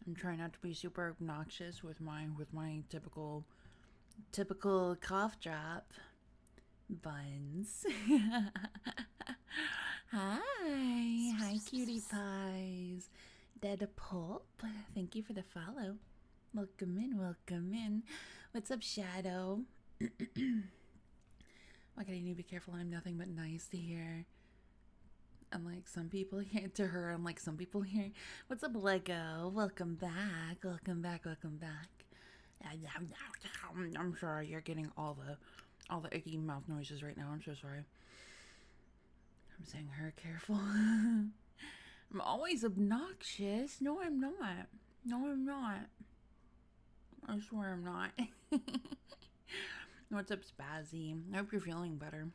I'm trying not to be super obnoxious with my typical cough drop buns. Hi, cutie pies. Dead pulp. Thank you for the follow. Welcome in, welcome in. What's up, Shadow? Like, I need to be careful. I'm nothing but nice to here. Unlike some people here, to her, unlike some people here. What's up, Lego? Welcome back. Welcome back. Welcome back. I'm sorry, you're getting all the icky mouth noises right now. I'm so sorry. I'm saying her careful. I'm always obnoxious. No, I'm not. No, I'm not. I swear I'm not. What's up, Spazzy? I hope you're feeling better.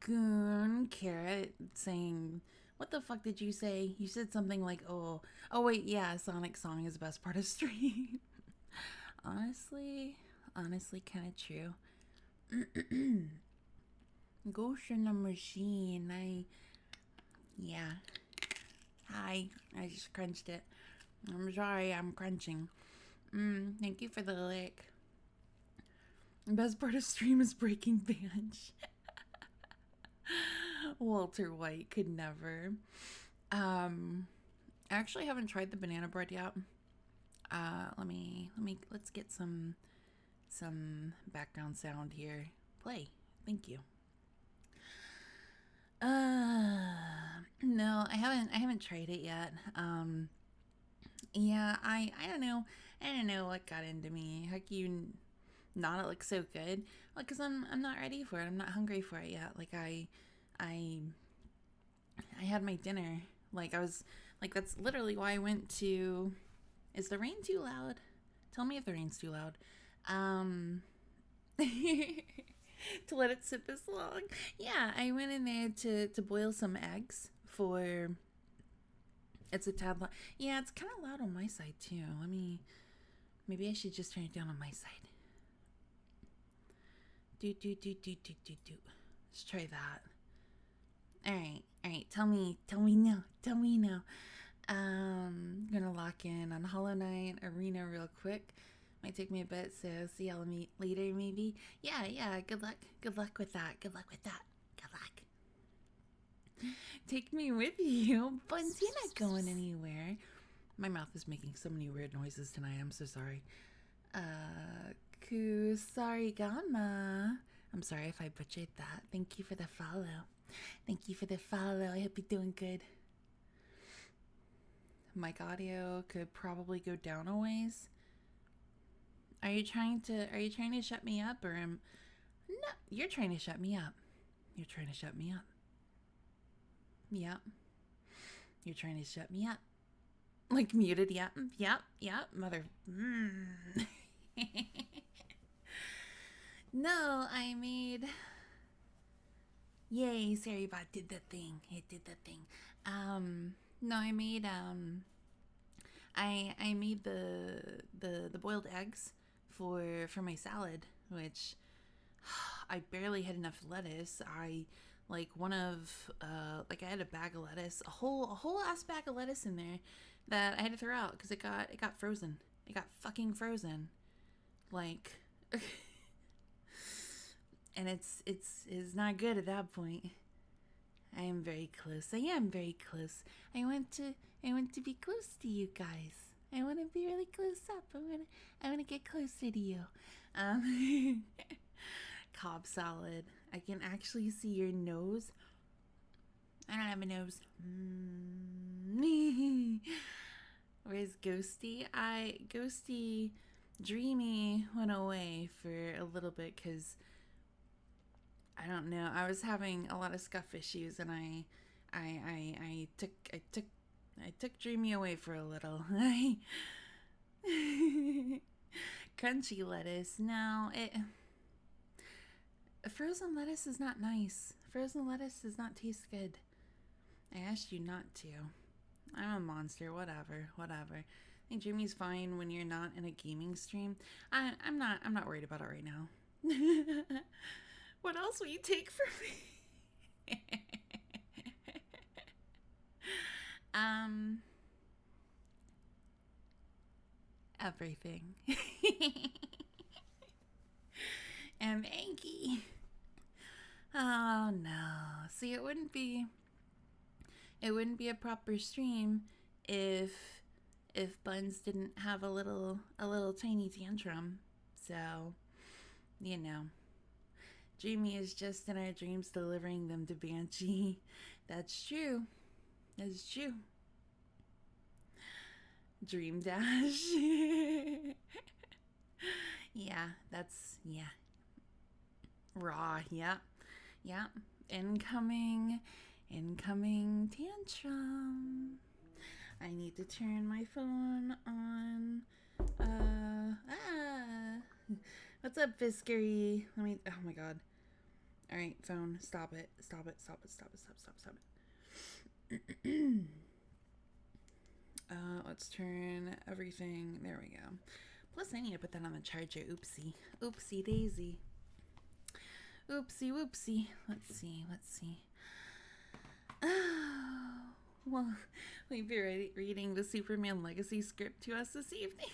Goon Carrot saying, what the fuck did you say? You said something like, oh wait, yeah, Sonic song is the best part of stream. honestly, kind of true. Ghost in the machine. Yeah. Hi, I just crunched it. I'm sorry, I'm crunching. Thank you for the lick. The best part of stream is breaking Banshee. Walter White could never. I actually haven't tried the banana bread yet. Let's get some background sound here. Play. Thank you. No, I haven't tried it yet. Yeah, I don't know. I don't know what got into me. How can you not? It looks so good. Well, because I'm not ready for it. I'm not hungry for it yet. Like I had my dinner. Like I was like that's literally why I went to. Is the rain too loud? Tell me if the rain's too loud. To let it sit this long. Yeah, I went in there to boil some eggs for. It's a tad loud. Yeah, it's kind of loud on my side too. Maybe I should just turn it down on my side. Do. Let's try that. All right. Tell me now. Gonna lock in on Hollow Knight Arena real quick. Might take me a bit, so see y'all later maybe. Yeah. Good luck with that. Good luck. Take me with you, but you're not going anywhere. My mouth is making so many weird noises tonight. I'm so sorry. Kusarigama. I'm sorry if I butchered that. Thank you for the follow. I hope you're doing good. Mic audio could probably go down a ways. Are you trying to shut me up, or no? You're trying to shut me up. Yep. You're trying to shut me up. Like muted, yep, mother. No, I made. Yay, Sarybot did the thing. It did the thing. No, I made I made the boiled eggs for my salad, which I barely had enough lettuce. I had a bag of lettuce, a whole ass bag of lettuce in there that I had to throw out because it got frozen. It got fucking frozen. Like and it's not good at that point. I am very close. I want to be close to you guys. I want to be really close up. I want to get closer to you. Cobb salad. I can actually see your nose. I don't have a nose. Where's Ghosty? Ghosty Dreamy went away for a little bit because I don't know. I was having a lot of scuff issues, and I took Dreamy away for a little. Crunchy lettuce. No, frozen lettuce is not nice. Frozen lettuce does not taste good. I asked you not to. I'm a monster. Whatever. I think Dreamy's fine when you're not in a gaming stream. I'm not worried about it right now. What else will you take from me? everything. And Anky. Oh no. See, it wouldn't be a proper stream if Buns didn't have a little tiny tantrum. So, you know. Dreamy is just in our dreams delivering them to Banshee. That's true. That's true. Dream Dash. Yeah, raw. Yeah. Incoming tantrum. I need to turn my phone on. What's up, Fiskery? Oh my god. Alright, phone, stop it. Stop it. Let's turn everything. There we go. Plus, I need to put that on the charger. Oopsie daisy. Oopsie whoopsie. Let's see. Oh, well, we'll be reading the Superman Legacy script to us this evening.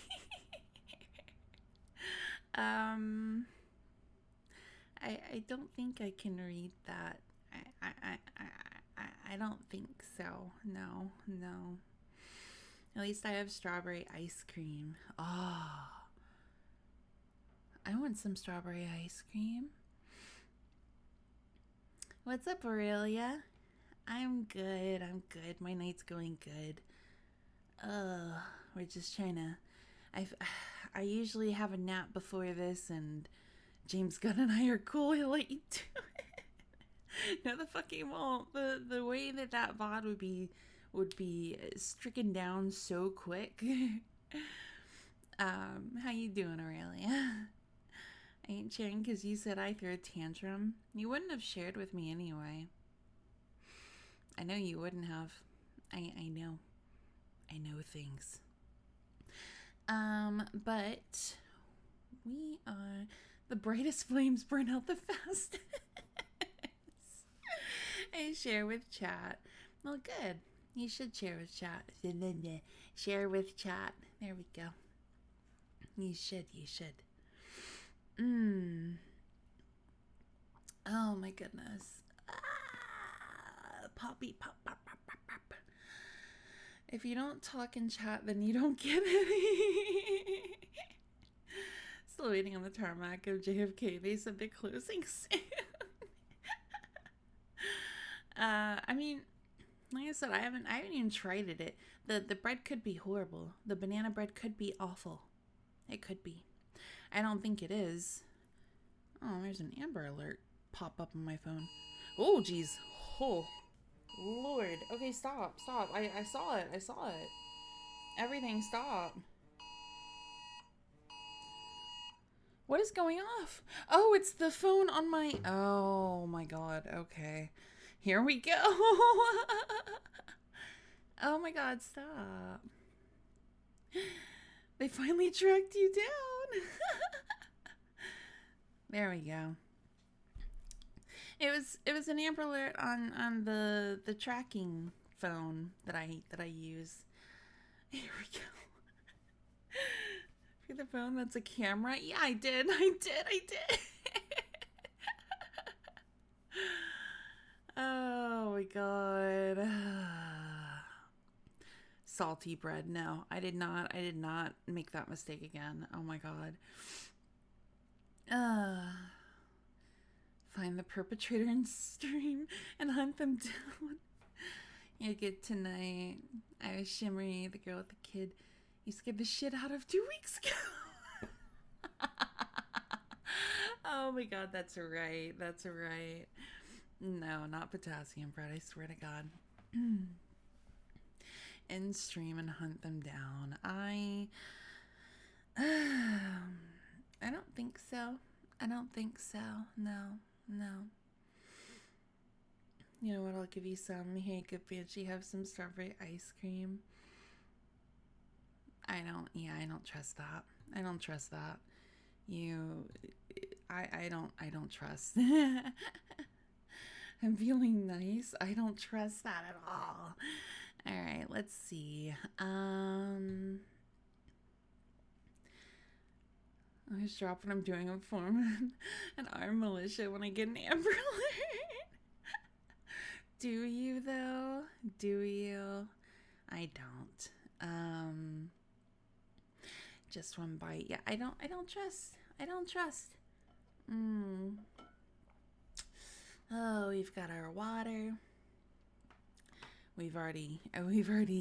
I don't think I can read that. I don't think so. No. At least I have strawberry ice cream. Oh, I want some strawberry ice cream. What's up, Aurelia? I'm good. My night's going good. We're just trying to... I usually have a nap before this, and James Gunn and I are cool. He'll let you do it. No, the fuck he won't. The way that VOD would be stricken down so quick. How you doing, Aurelia? I ain't sharing because you said I threw a tantrum. You wouldn't have shared with me anyway. I know you wouldn't have. I know things. But we are... The brightest flames burn out the fastest. I share with chat. Well, good. You should share with chat. Share with chat. There we go. You should. Oh my goodness. Poppy, pop. If you don't talk in chat, then you don't get it. Still waiting on the tarmac of JFK. They said they're closing soon. I mean, like I said, I haven't even tried it. The bread could be horrible. The banana bread could be awful. It could be. I don't think it is. Oh, there's an Amber Alert pop up on my phone. Oh, geez. Oh, Lord. Okay, stop. I saw it. Everything stop. What is going off? Oh, it's the phone on my... Oh, my God. Okay. Here we go. Oh, my God. Stop. They finally tracked you down. There we go. It was an Amber Alert on the tracking phone that I use. Here we go. For the phone that's a camera. Yeah, I did. Oh my God. Salty bread. No, I did not make that mistake again. Oh my God. Find the perpetrator and stream and hunt them down. You're good tonight. I was Shimmery, the girl with the kid you scared the shit out of 2 weeks ago. Oh my God, that's right. No, not potassium bread, I swear to God. And stream and hunt them down. I don't think so. No. You know what? I'll give you some. Hey, good Banshee, have some strawberry ice cream. I don't trust that. I don't trust. I'm feeling nice. I don't trust that at all. All right, let's see. I was dropping I'm doing a form an armed militia when I get an Amber Alert. Do you though? Do you? I don't. Just one bite. Yeah, I don't trust. I don't trust. Oh, we've got our water. We've already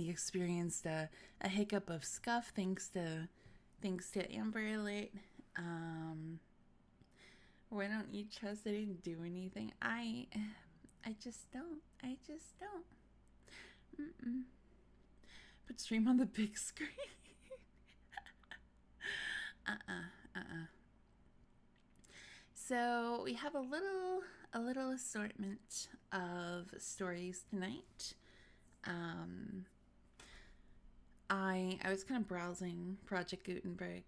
experienced a hiccup of scuff thanks to Amber Alert. Why don't you trust I didn't do anything? I just don't. I just don't. Put stream on the big screen. So we have a little assortment of stories tonight. I was kind of browsing Project Gutenberg.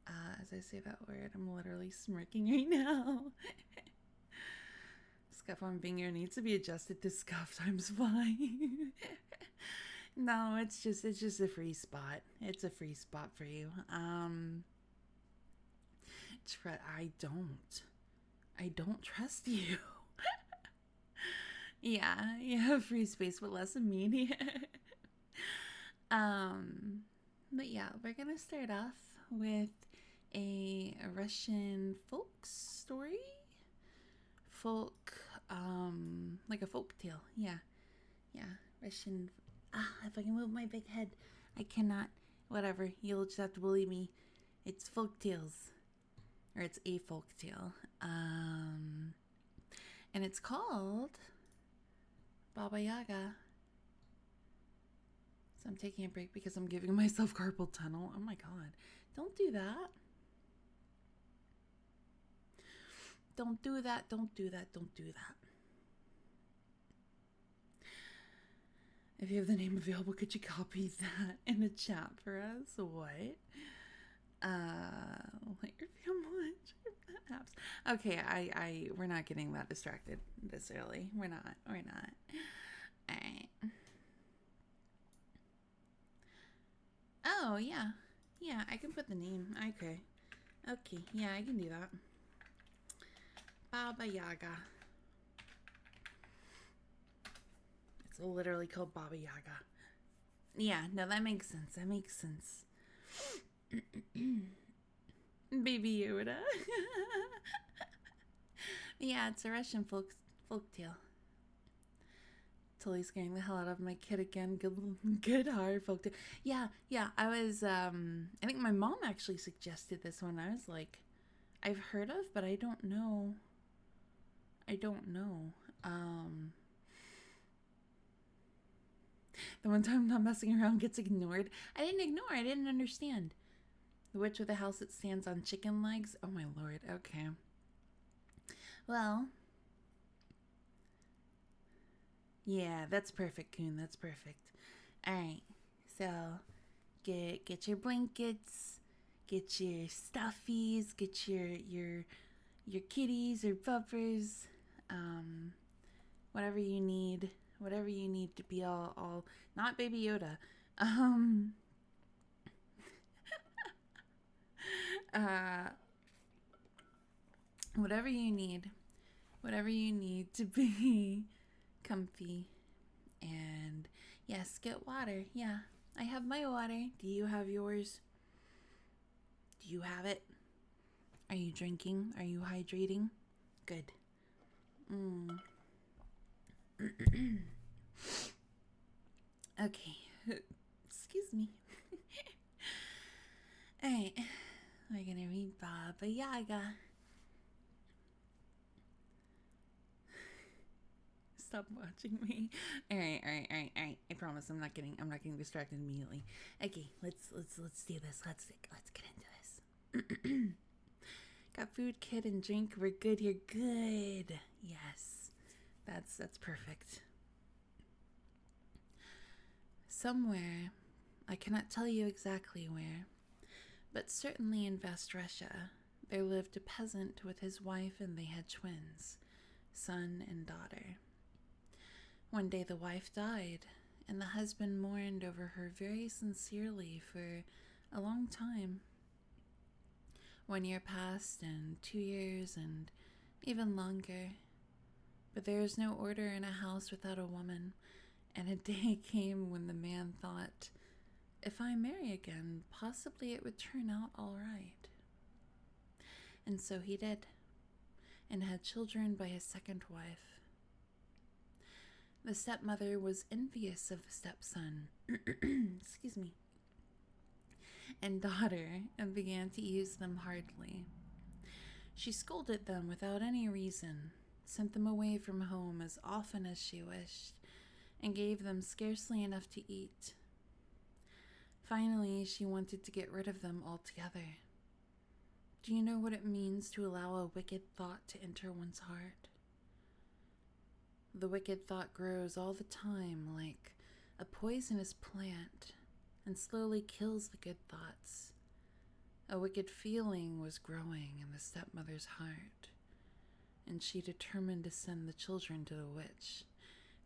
As I say that word, I'm literally smirking right now. Scuff on Binger needs to be adjusted to scuff times 5. No, it's just a free spot. It's a free spot for you. I don't trust you. Yeah, free space but less immediate. But yeah, we're gonna start off with a Russian folk story. Like a folk tale. Yeah, Russian. If I can move my big head, I cannot. Whatever, you'll just have to believe me. It's folk tales, or it's a folk tale. And it's called Baba Yaga. So I'm taking a break because I'm giving myself carpal tunnel. Oh my god. Don't do that. Don't do that. Don't do that. Don't do that. If you have the name available, could you copy that in the chat for us? What? Let your family apps. Okay, we're not getting that distracted this early. We're not. Alright. Oh, yeah. Yeah, I can put the name. Okay, yeah, I can do that. Baba Yaga. It's literally called Baba Yaga. Yeah, no, that makes sense. Baby Yoda. Yeah, it's a Russian folk tale. Totally scaring the hell out of my kid again. Good horror folk tale. Yeah. I was. I think my mom actually suggested this one. I was like, I've heard of, but I don't know. The one time not messing around gets ignored. I didn't ignore. I didn't understand. The witch with a house that stands on chicken legs. Oh my lord. Okay. Well. Yeah, that's perfect, Coon. That's perfect. Alright. So, get your blankets. Get your stuffies. Get your kitties or puppers. Whatever you need. Whatever you need to be all not Baby Yoda. Whatever you need to be comfy. And yes, get water. Yeah, I have my water. Do you have yours? Do you have it? Are you drinking? Are you hydrating? Good. Okay. Excuse me. Alright. We're gonna read Baba Yaga. Stop watching me. Alright. I promise I'm not getting distracted immediately. Okay, let's do this. Let's get into this. Got food, kid, and drink. We're good. You're good. Yes. That's perfect. Somewhere, I cannot tell you exactly where, but certainly in vast Russia, there lived a peasant with his wife, and they had twins, son and daughter. One day the wife died, and the husband mourned over her very sincerely for a long time. 1 year passed, and 2 years, and even longer. But there is no order in a house without a woman, and a day came when the man thought, if I marry again, possibly it would turn out all right. And so he did, and had children by his second wife. The stepmother was envious of the stepson, excuse me, and daughter, and began to use them hardly. She scolded them without any reason, sent them away from home as often as she wished, and gave them scarcely enough to eat. Finally, she wanted to get rid of them altogether. Do you know what it means to allow a wicked thought to enter one's heart? The wicked thought grows all the time like a poisonous plant and slowly kills the good thoughts. A wicked feeling was growing in the stepmother's heart, and she determined to send the children to the witch,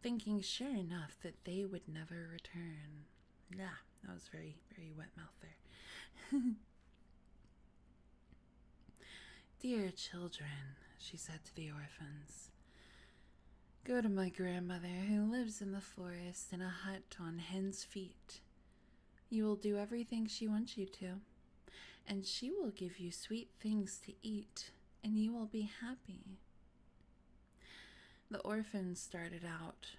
thinking sure enough that they would never return. That was very, very wet mouth there. Dear children, she said to the orphans, go to my grandmother who lives in the forest in a hut on hen's feet. You will do everything she wants you to, and she will give you sweet things to eat, and you will be happy. The orphans started out,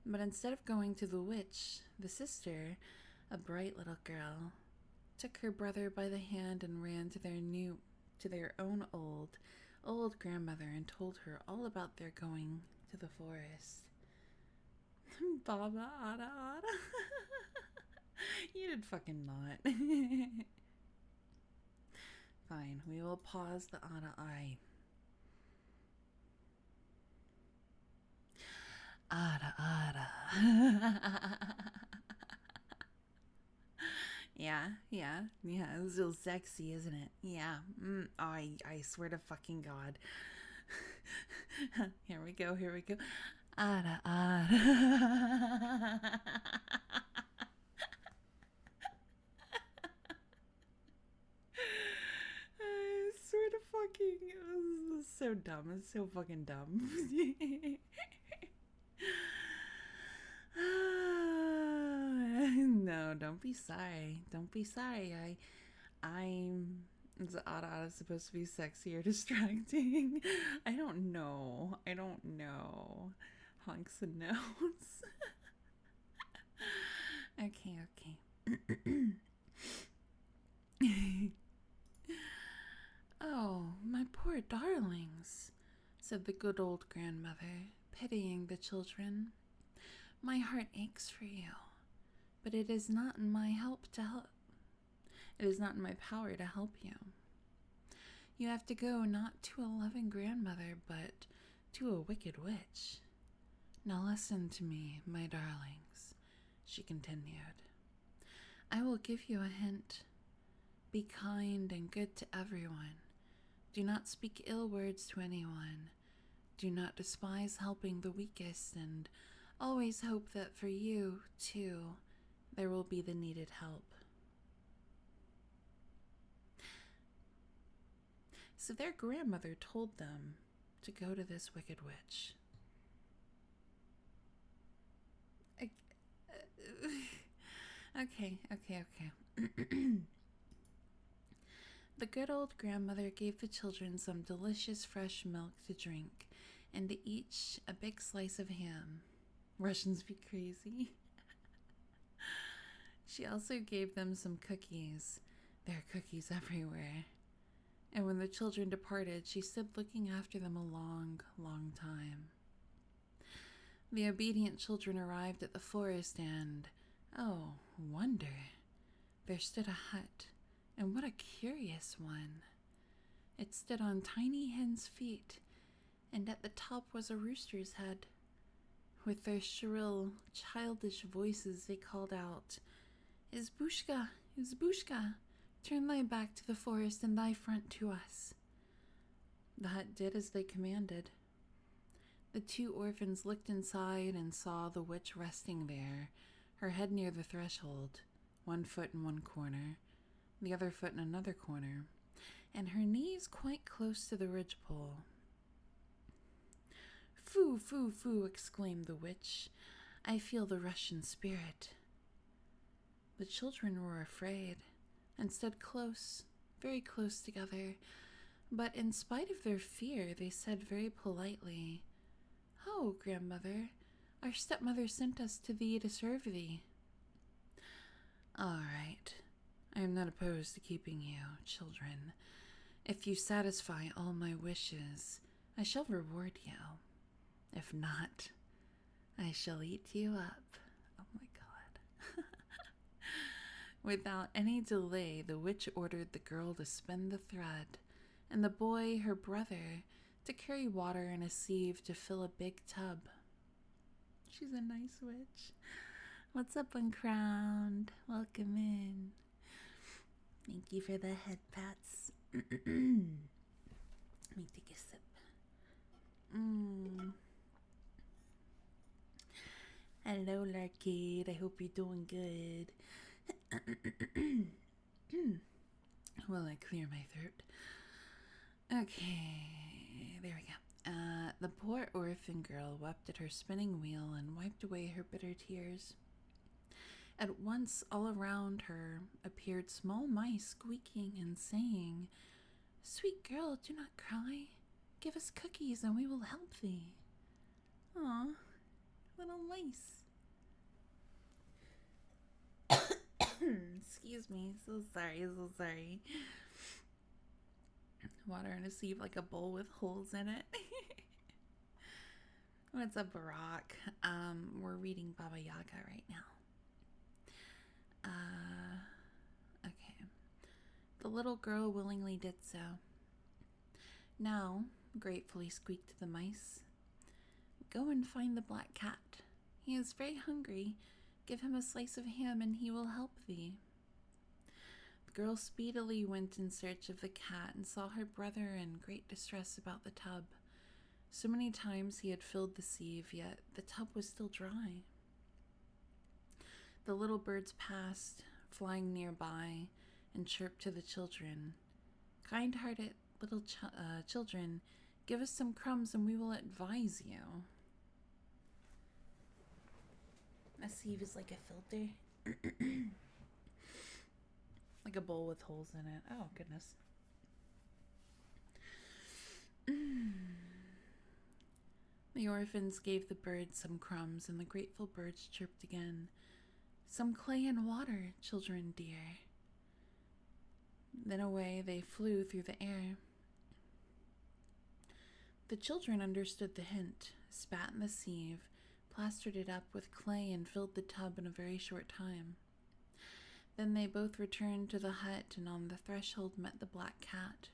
but instead of going to the witch, the sister, a bright little girl, took her brother by the hand and ran to their own old grandmother and told her all about their going to the forest. Baba Ada Ada. You did fucking not. Fine, we will pause the Ada I. Ada Ada. Yeah, it's real sexy, isn't it? Yeah, I swear to fucking God. Here we go. Ada Ada. I swear to fucking, this is so dumb. It's so fucking dumb. No, don't be sorry. Don't be sorry. Is Ada Ada supposed to be sexy or distracting? I don't know. Honks and notes. Okay. Oh, my poor darlings, said the good old grandmother, pitying the children. My heart aches for you, but it is not in my It is not in my power to help you. You have to go not to a loving grandmother, but to a wicked witch. Now listen to me, my darlings, she continued. I will give you a hint. Be kind and good to everyone. Do not speak ill words to anyone. Do not despise helping the weakest, and always hope that for you, too, there will be the needed help. So their grandmother told them to go to this wicked witch. Okay. The good old grandmother gave the children some delicious fresh milk to drink, and to each a big slice of ham. Russians be crazy. She also gave them some cookies. There are cookies everywhere. And when the children departed, she stood looking after them a long, long time. The obedient children arrived at the forest and, oh, wonder, there stood a hut, and what a curious one. It stood on tiny hen's feet, and at the top was a rooster's head. With their shrill, childish voices they called out, Izbushka, Izbushka, turn thy back to the forest and thy front to us. The hut did as they commanded. The two orphans looked inside and saw the witch resting there, her head near the threshold, one foot in one corner, the other foot in another corner, and her knees quite close to the ridgepole. "Foo, foo, foo," exclaimed the witch. "I feel the Russian spirit." The children were afraid and stood close, very close together, but in spite of their fear, they said very politely, "Oh, grandmother, our stepmother sent us to thee to serve thee." "All right, I am not opposed to keeping you, children. If you satisfy all my wishes, I shall reward you. If not, I shall eat you up." Oh my god. Without any delay, the witch ordered the girl to spin the thread, and the boy, her brother, to carry water in a sieve to fill a big tub. She's a nice witch. What's up, Uncrowned? Welcome in. Thank you for the head pats. Let me take a sip. Hello, Larkade. I hope you're doing good. While I clear my throat. Okay, there we go. The poor orphan girl wept at her spinning wheel and wiped away her bitter tears. At once, all around her appeared small mice squeaking and saying, "Sweet girl, do not cry. Give us cookies and we will help thee." Aw, little mice. Excuse me, so sorry. Water in a sieve like a bowl with holes in it. What's up, Barack? We're reading Baba Yaga right now. Okay. The little girl willingly did so. "Now," gratefully squeaked the mice, "go and find the black cat. He is very hungry. Give him a slice of ham and he will help thee." The girl speedily went in search of the cat and saw her brother in great distress about the tub. So many times he had filled the sieve, yet the tub was still dry. The little birds passed, flying nearby, and chirped to the children. "Kind-hearted little children, give us some crumbs and we will advise you." A sieve is like a filter. Like a bowl with holes in it. Oh, goodness. The orphans gave the birds some crumbs, and the grateful birds chirped again. "Some clay and water, children dear." Then away they flew through the air. The children understood the hint, spat in the sieve, plastered it up with clay, and filled the tub in a very short time. Then they both returned to the hut, and on the threshold met the black cat.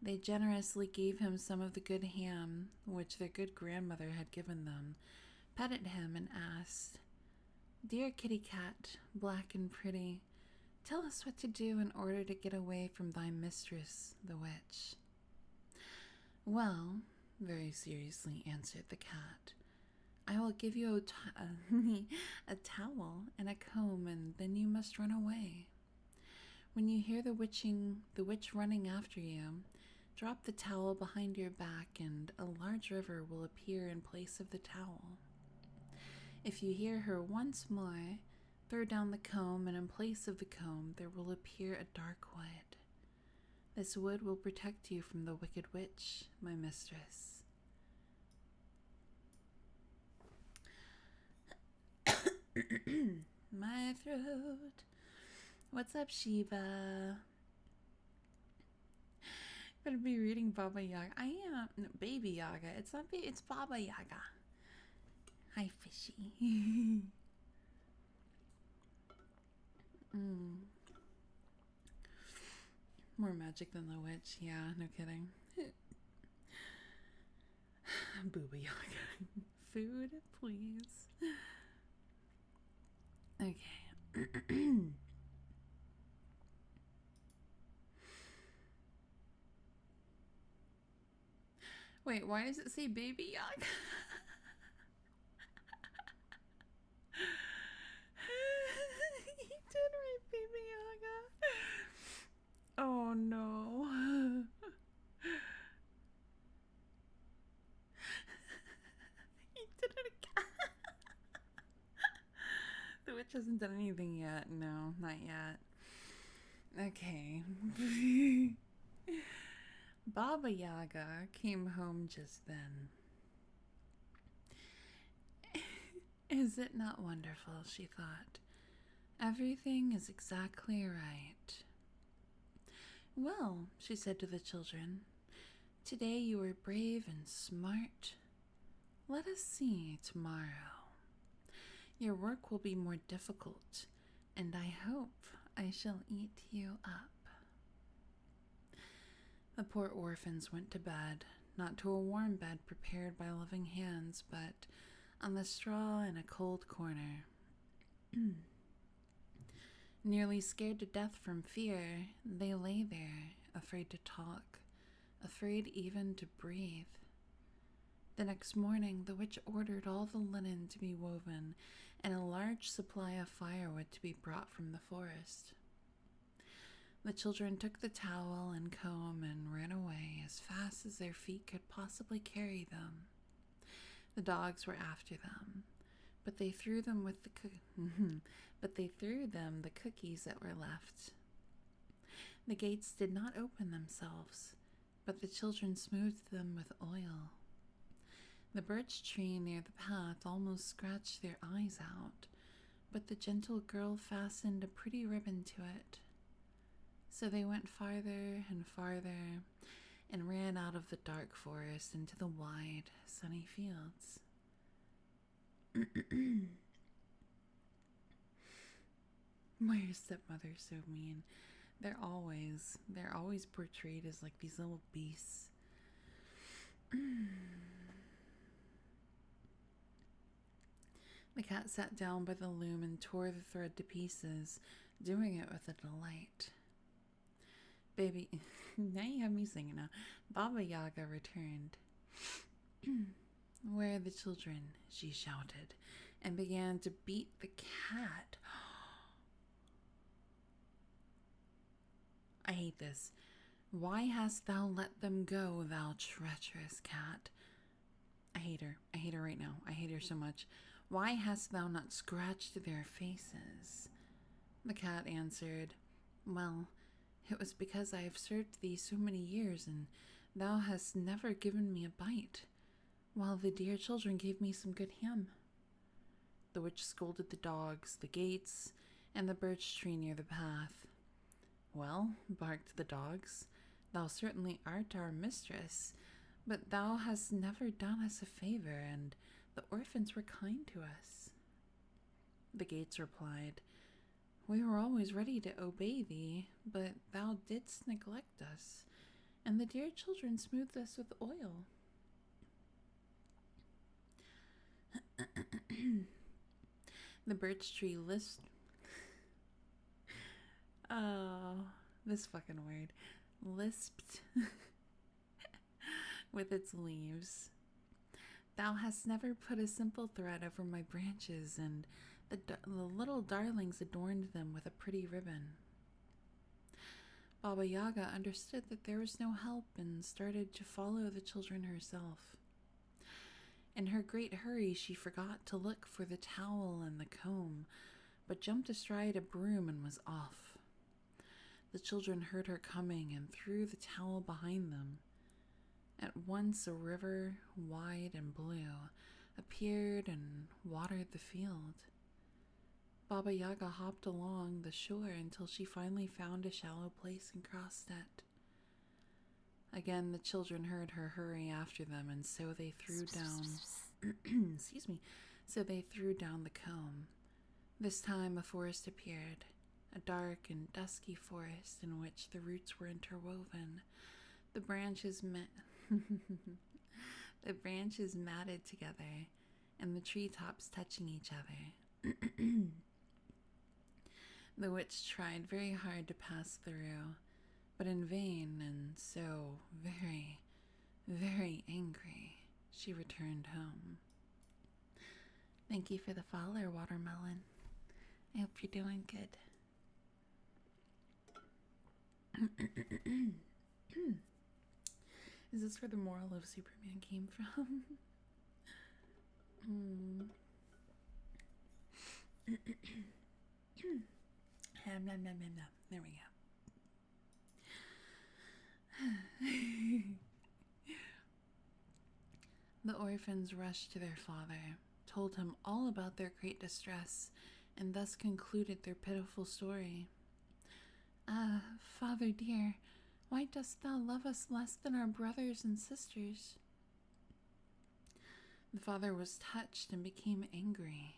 They generously gave him some of the good ham which their good grandmother had given them, petted him, and asked, "Dear kitty cat, black and pretty, tell us what to do in order to get away from thy mistress, the witch." "Well," very seriously answered the cat, "I will give you a towel and a comb, and then you must run away. When you hear the witch running after you, drop the towel behind your back, and a large river will appear in place of the towel. If you hear her once more, throw down the comb, and in place of the comb there will appear a dark wood. This wood will protect you from the wicked witch, my mistress." My throat. What's up, Shiva? Better be reading Baba Yaga. I am no, Baby Yaga. It's not. It's Baba Yaga. Hi, fishy. More magic than the witch. Yeah, no kidding. Booba Yaga. Food, please. Okay. Wait, why does it say Baby Yaga? He did write Baby Yaga. Oh no. witch hasn't done anything yet. No, not yet. Okay. Baba Yaga came home just then. Is it not wonderful, she thought. Everything is exactly right. Well, she said to the children, today you are brave and smart. Let us see tomorrow. Your work will be more difficult, and I hope I shall eat you up. The poor orphans went to bed, not to a warm bed prepared by loving hands, but on the straw in a cold corner. Nearly scared to death from fear, they lay there, afraid to talk, afraid even to breathe. The next morning, the witch ordered all the linen to be woven and a large supply of firewood to be brought from the forest. The children took the towel and comb and ran away as fast as their feet could possibly carry them. The dogs were after them, but they threw them the cookies that were left. The gates did not open themselves, but the children smoothed them with oil. The birch tree near the path almost scratched their eyes out, but the gentle girl fastened a pretty ribbon to it. So they went farther and farther and ran out of the dark forest into the wide, sunny fields. Why are stepmothers so mean? They're always portrayed as like these little beasts. The cat sat down by the loom and tore the thread to pieces, doing it with a delight. Baby, now you have me singing now. Baba Yaga returned. Where are the children? She shouted, and began to beat the cat. I hate this. Why hast thou let them go, thou treacherous cat? I hate her. I hate her right now. I hate her so much. Why hast thou not scratched their faces? The cat answered, Well, it was because I have served thee so many years, and thou hast never given me a bite, while the dear children gave me some good ham. The witch scolded the dogs, the gates, and the birch tree near the path. Well, barked the dogs, thou certainly art our mistress, but thou hast never done us a favor, and the orphans were kind to us. The gates replied, We were always ready to obey thee, but thou didst neglect us, and the dear children smoothed us with oil. The birch tree lisped. Oh, this fucking word. Lisped with its leaves. Thou hast never put a simple thread over my branches, and the little darlings adorned them with a pretty ribbon. Baba Yaga understood that there was no help and started to follow the children herself. In her great hurry, she forgot to look for the towel and the comb, but jumped astride a broom and was off. The children heard her coming and threw the towel behind them. At once a river, wide and blue, appeared and watered the field. Baba Yaga hopped along the shore until she finally found a shallow place and crossed it. Again, the children heard her hurry after them, and so they threw down so they threw down the comb. This time a forest appeared, a dark and dusky forest in which the roots were interwoven. The branches matted together, and the treetops touching each other. The witch tried very hard to pass through, but in vain, and so very, very angry, she returned home. Thank you for the follow, Watermelon. I hope you're doing good. Is this where the moral of Superman came from? There we go. The orphans rushed to their father, told him all about their great distress, and thus concluded their pitiful story. Ah, father dear, why dost thou love us less than our brothers and sisters? The father was touched and became angry.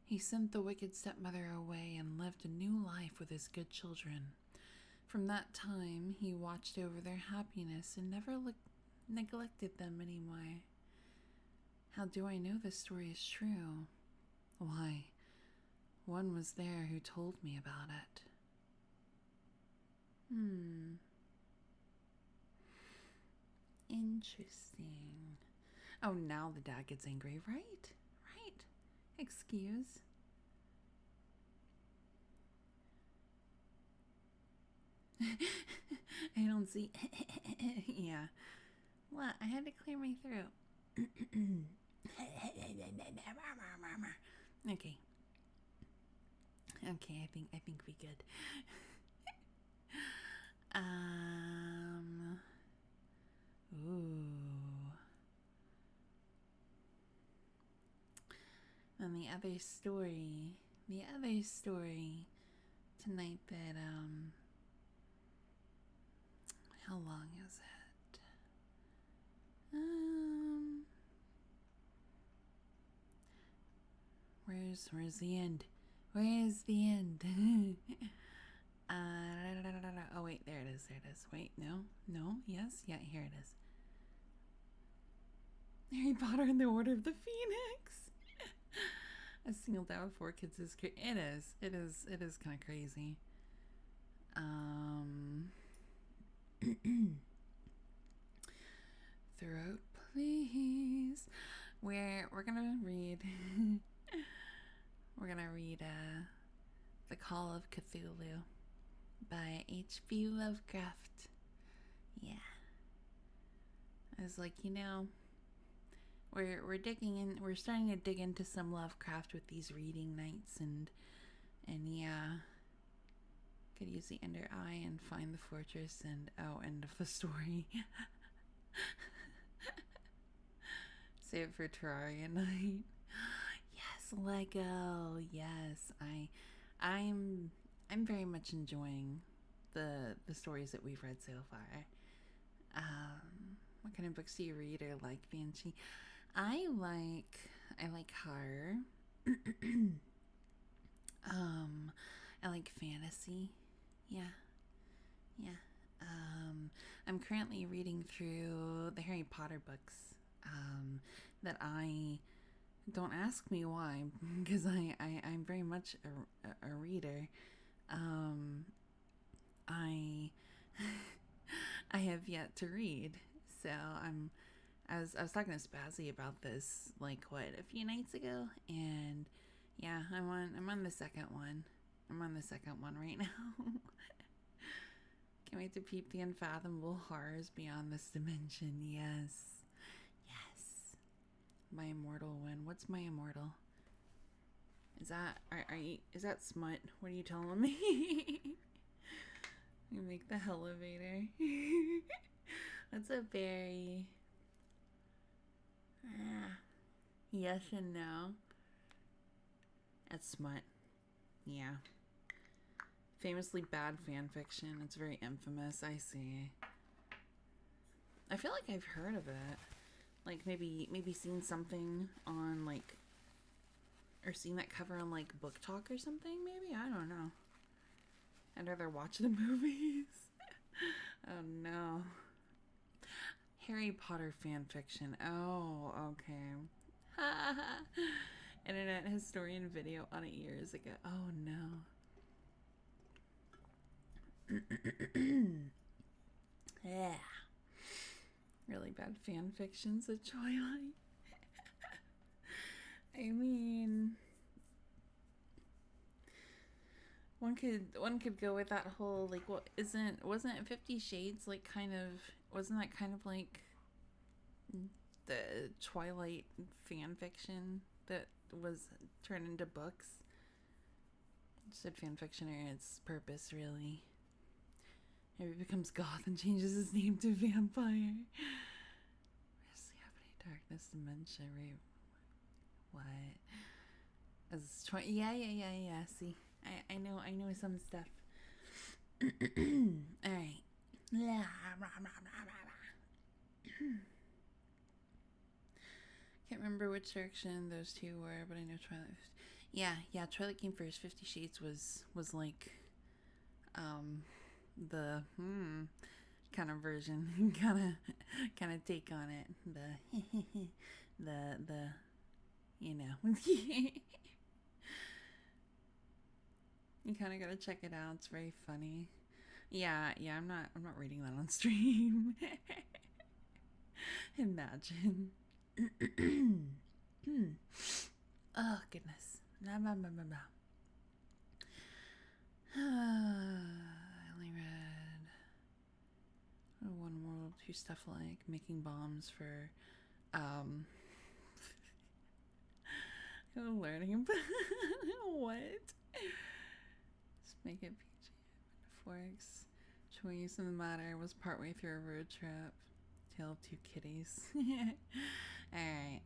He sent the wicked stepmother away and lived a new life with his good children. From that time, he watched over their happiness and never neglected them anymore. How do I know this story is true? Why, one was there who told me about it. Interesting. Oh, now the dad gets angry. Right. Excuse. I don't see. Yeah. What? I had to clear my throat. Okay. I think we good. Ooh. And the other story tonight that, how long is it? Where's the end? Where is the end? Oh wait, there it is. Wait, no, yes, yeah, here it is. Harry Potter and the Order of the Phoenix. A single dad with 4 kids is it is kind of crazy. Throat, please. We're gonna read. We're gonna read The Call of Cthulhu by H.P. Lovecraft. Yeah. I was like, we're digging in. We're starting to dig into some Lovecraft with these reading nights, and yeah, could use the Ender Eye and find the fortress, and end of the story. Save it for Terraria night. Yes, Lego. Yes, I'm very much enjoying the stories that we've read so far. What kind of books do you read or like, Banshee? I like horror. I like fantasy. Yeah. I'm currently reading through the Harry Potter books. That I don't ask me why, because I'm very much a reader. I have yet to read, so I was talking to Spazzy about this a few nights ago, and yeah, I'm on the second one. I'm on the second one right now. Can't wait to peep the unfathomable horrors beyond this dimension. Yes. My immortal win. What's my immortal? Is that is that smut? What are you telling me? You make the elevator. That's a very yes and no. That's smut. Yeah. Famously bad fan fiction. It's very infamous. I see. I feel like I've heard of it. Maybe seen something on or seen that cover on Book Talk or something. Maybe, I don't know. I'd rather watch the movies. Oh no. Harry Potter fan fiction. Oh, okay. Internet historian video on it years ago. Oh no. Yeah. Really bad fan fictions of Twilight. I mean, one could go with that whole wasn't 50 Shades wasn't that kind of like the Twilight fan fiction that was turned into books? Said fanfiction or its purpose, really. Maybe he becomes goth and changes his name to vampire. Where's the happening darkness dementia? Right? What? As yeah. See, I know some stuff. All right. Can't remember which direction those two were, but I know Twilight. Yeah. Twilight came first. 50 Shades was like, the kind of version, kind of take on it. The you know. You kind of gotta check it out. It's very funny. Yeah. I'm not reading that on stream. Imagine. Oh goodness. I only read One World, Two Stuff Like Making Bombs for learning what? Just make it PG. Metaphorics. Choice in the matter was partway through a road trip. Tale of Two Kitties. Alright.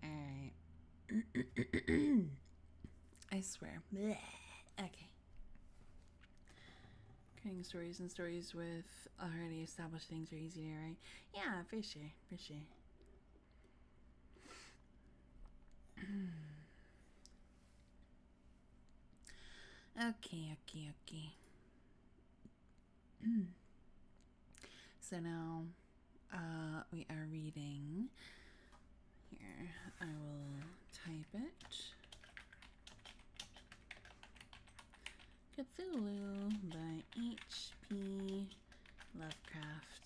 I swear. Blech. Okay. Creating stories and stories with already established things are easy to write. Yeah, for sure. Okay. So now we are reading. Here, I will type it. Cthulhu by H.P. Lovecraft.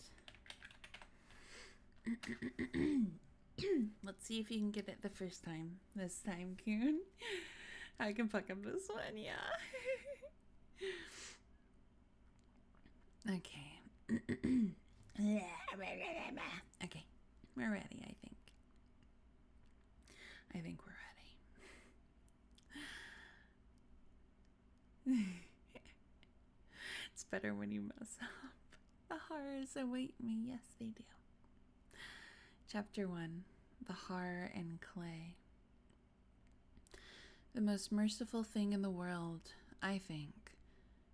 Let's see if you can get it the first time. This time, Kieran. I can fuck up this one, yeah. Okay. Okay, we're ready, I think. I think we're ready. It's better when you mess up. The horrors await me. Yes, they do. Chapter 1. The Horror in Clay. The most merciful thing in the world, I think,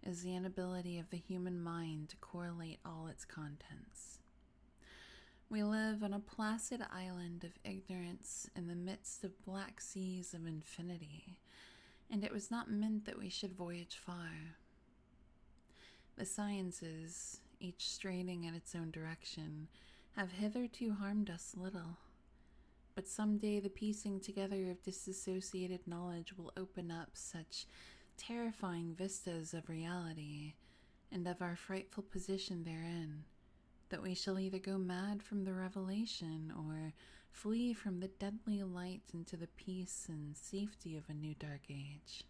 is the inability of the human mind to correlate all its contents. We live on a placid island of ignorance in the midst of black seas of infinity, and it was not meant that we should voyage far. The sciences, each straining in its own direction, have hitherto harmed us little. But someday the piecing together of disassociated knowledge will open up such terrifying vistas of reality and of our frightful position therein, that we shall either go mad from the revelation or flee from the deadly light into the peace and safety of a new dark age.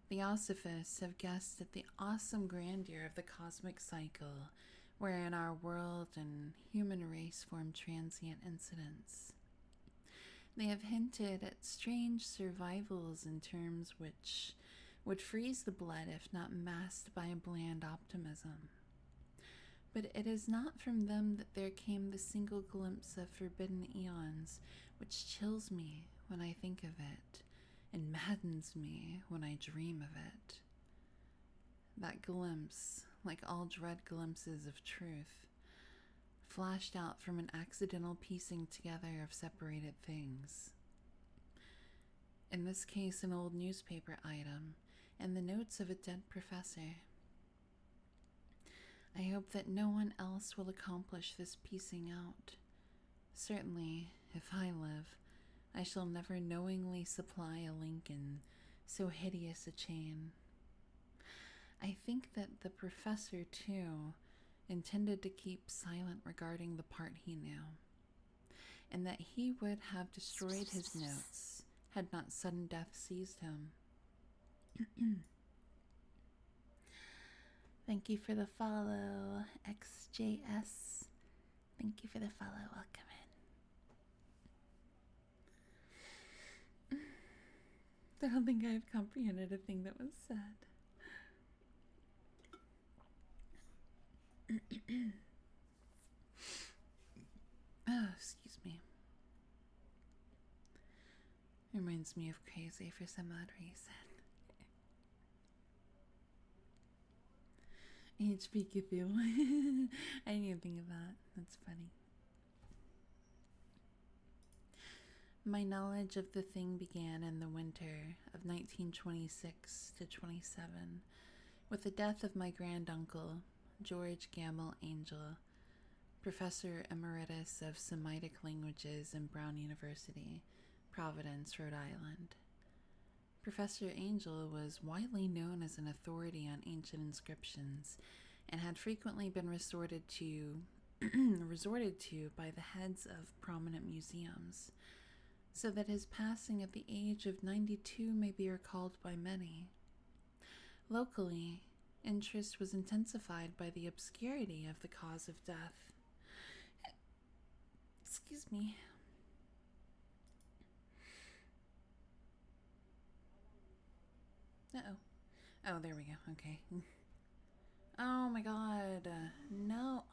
Theosophists have guessed at the awesome grandeur of the cosmic cycle, wherein our world and human race form transient incidents. They have hinted at strange survivals in terms which would freeze the blood if not masked by a bland optimism. But it is not from them that there came the single glimpse of forbidden eons which chills me when I think of it and maddens me when I dream of it. That glimpse, like all dread glimpses of truth, flashed out from an accidental piecing together of separated things. In this case, an old newspaper item and the notes of a dead professor. I hope that no one else will accomplish this piecing out. Certainly, if I live, I shall never knowingly supply a link in so hideous a chain. I think that the professor, too, intended to keep silent regarding the part he knew, and that he would have destroyed his notes had not sudden death seized him. Thank you for the follow, XJS. Thank you for the follow. Welcome in. I don't think I've comprehended a thing that was said. Oh, excuse me. Reminds me of crazy for some odd reason. HP Cthulhu. I didn't even think of that. That's funny. My knowledge of the thing began in the winter of 1926 to 27 with the death of my granduncle, George Gamble Angel, Professor Emeritus of Semitic Languages in Brown University, Providence, Rhode Island. Professor Angel was widely known as an authority on ancient inscriptions and had frequently been resorted to by the heads of prominent museums, so that his passing at the age of 92 may be recalled by many. Locally, interest was intensified by the obscurity of the cause of death. Excuse me. Uh-oh. Oh, there we go. Okay. Oh my god. No.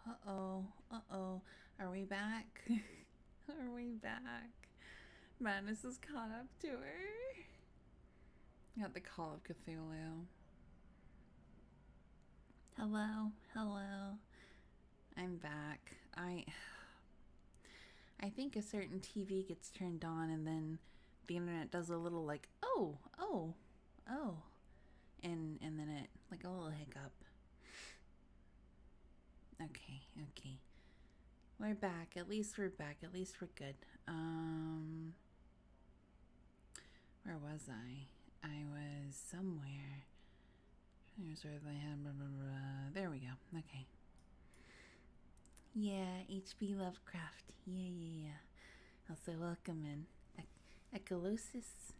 Uh-oh. Uh-oh. Are we back? Are we back? Madness is caught up to her. Got the Call of Cthulhu. Hello. Hello. I'm back. I think a certain TV gets turned on and then the internet does a little like, oh, and then it, like a little hiccup. Okay. We're back. At least we're back. At least we're good. Where was I? I was somewhere. Here's where they had, blah, blah, blah. There we go. Okay. Yeah, H.P. Lovecraft. Yeah. Also, welcome in. Ecolosis.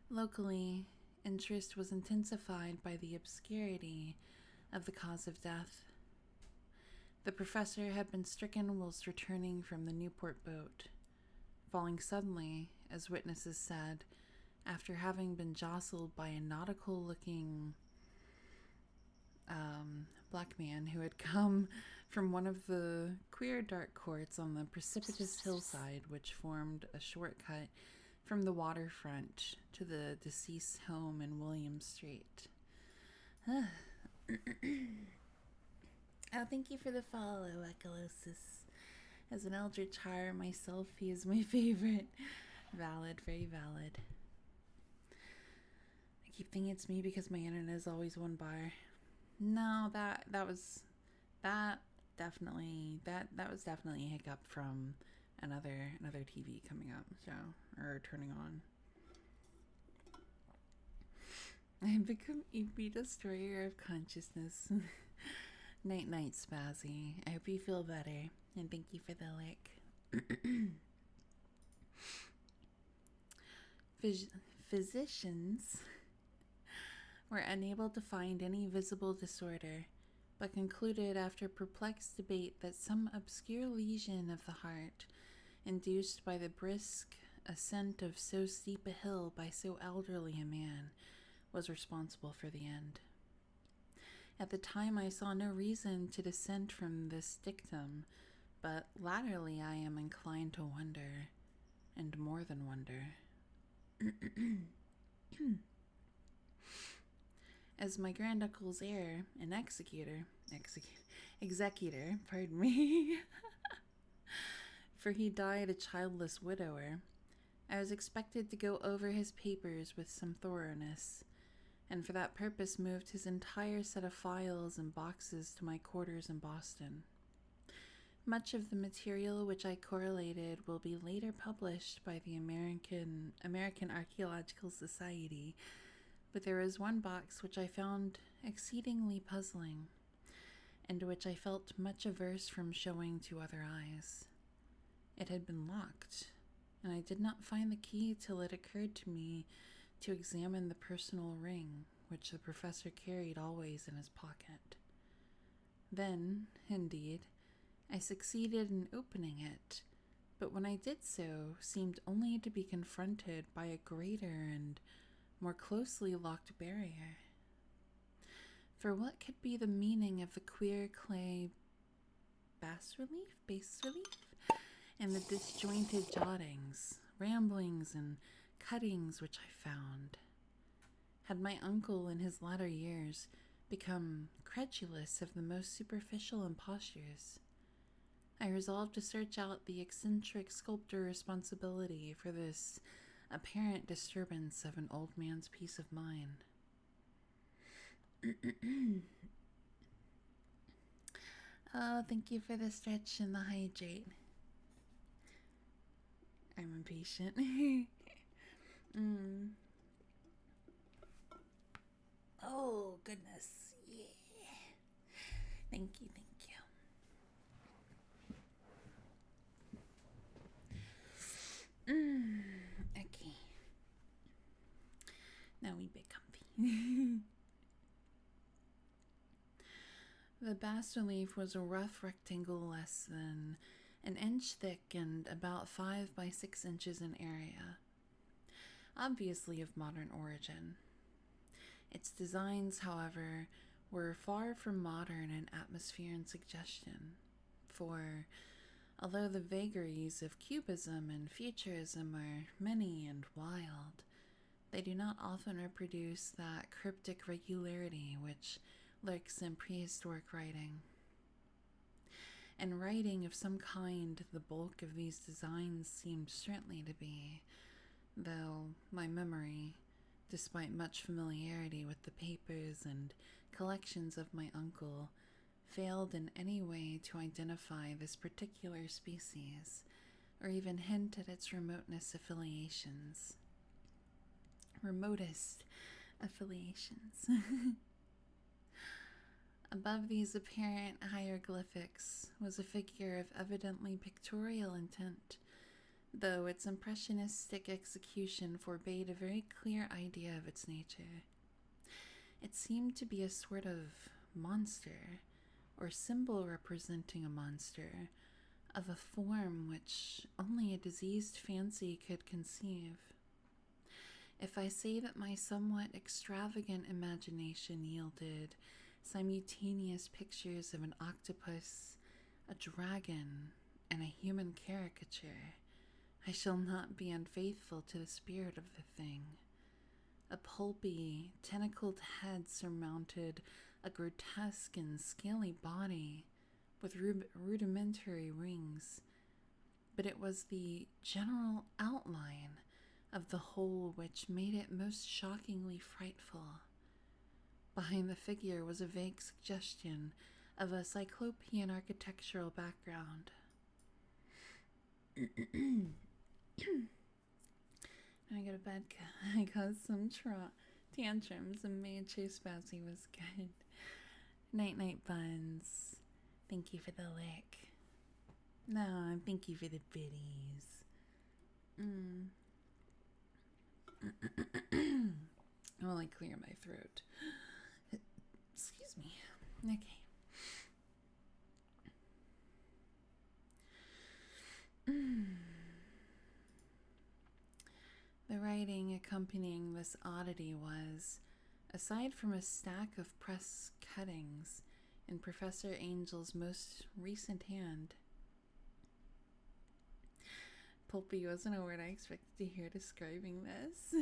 Locally, interest was intensified by the obscurity of the cause of death. The professor had been stricken whilst returning from the Newport boat, falling suddenly, as witnesses said, after having been jostled by a nautical-looking black man who had come from one of the queer dark courts on the precipitous hillside which formed a shortcut from the waterfront to the deceased's home in William Street. Oh, thank you for the follow, Ecolosis. As an eldritch horror myself, he is my favorite. Valid, very valid. I keep thinking it's me because my internet is always one bar. No, that was definitely a hiccup from another TV coming up, or turning on. I've become a destroyer of consciousness. Night, Spazzy. I hope you feel better, and thank you for the like. Physicians were unable to find any visible disorder, but concluded after perplexed debate that some obscure lesion of the heart, induced by the brisk ascent of so steep a hill by so elderly a man, was responsible for the end. At the time I saw no reason to dissent from this dictum, but latterly I am inclined to wonder, and more than wonder. As my granduncle's heir and executor, pardon me, for he died a childless widower, I was expected to go over his papers with some thoroughness, and for that purpose moved his entire set of files and boxes to my quarters in Boston. Much of the material which I correlated will be later published by the American Archaeological Society, but there was one box which I found exceedingly puzzling, and which I felt much averse from showing to other eyes. It had been locked, and I did not find the key till it occurred to me to examine the personal ring which the professor carried always in his pocket. Then, indeed, I succeeded in opening it, but when I did so, seemed only to be confronted by a greater and more closely locked barrier. For what could be the meaning of the queer clay bas relief, and the disjointed jottings, ramblings, and cuttings which I found? Had my uncle in his latter years become credulous of the most superficial impostures? I resolved to search out the eccentric sculptor responsibility for this apparent disturbance of an old man's peace of mind. Oh, thank you for the stretch and the hydrate. I'm impatient. Oh, goodness. Yeah. Thank you, thank you. Okay. Now we be comfy. The bas-relief was a rough rectangle less than an inch thick and about 5 by 6 inches in area, obviously of modern origin. Its designs, however, were far from modern in atmosphere and suggestion, for although the vagaries of cubism and futurism are many and wild, they do not often reproduce that cryptic regularity which lurks in prehistoric writing. And writing of some kind, the bulk of these designs seemed certainly to be, though my memory, despite much familiarity with the papers and collections of my uncle, failed in any way to identify this particular species, or even hint at its remotest affiliations. Above these apparent hieroglyphics was a figure of evidently pictorial intent, though its impressionistic execution forbade a very clear idea of its nature. It seemed to be a sort of monster, or symbol representing a monster, of a form which only a diseased fancy could conceive. If I say that my somewhat extravagant imagination yielded simultaneous pictures of an octopus, a dragon, and a human caricature, I shall not be unfaithful to the spirit of the thing. A pulpy, tentacled head surmounted a grotesque and scaly body with rudimentary wings, but it was the general outline of the whole which made it most shockingly frightful. Behind the figure was a vague suggestion of a cyclopean architectural background. I go to bed. I caused some tantrums and made Chase Bouncy was good. Night night buns. Thank you for the lick. No, thank you for the biddies. I will clear my throat. Excuse me. Okay. The writing accompanying this oddity was, aside from a stack of press cuttings in Professor Angel's most recent hand. Pulpy wasn't a word I expected to hear describing this.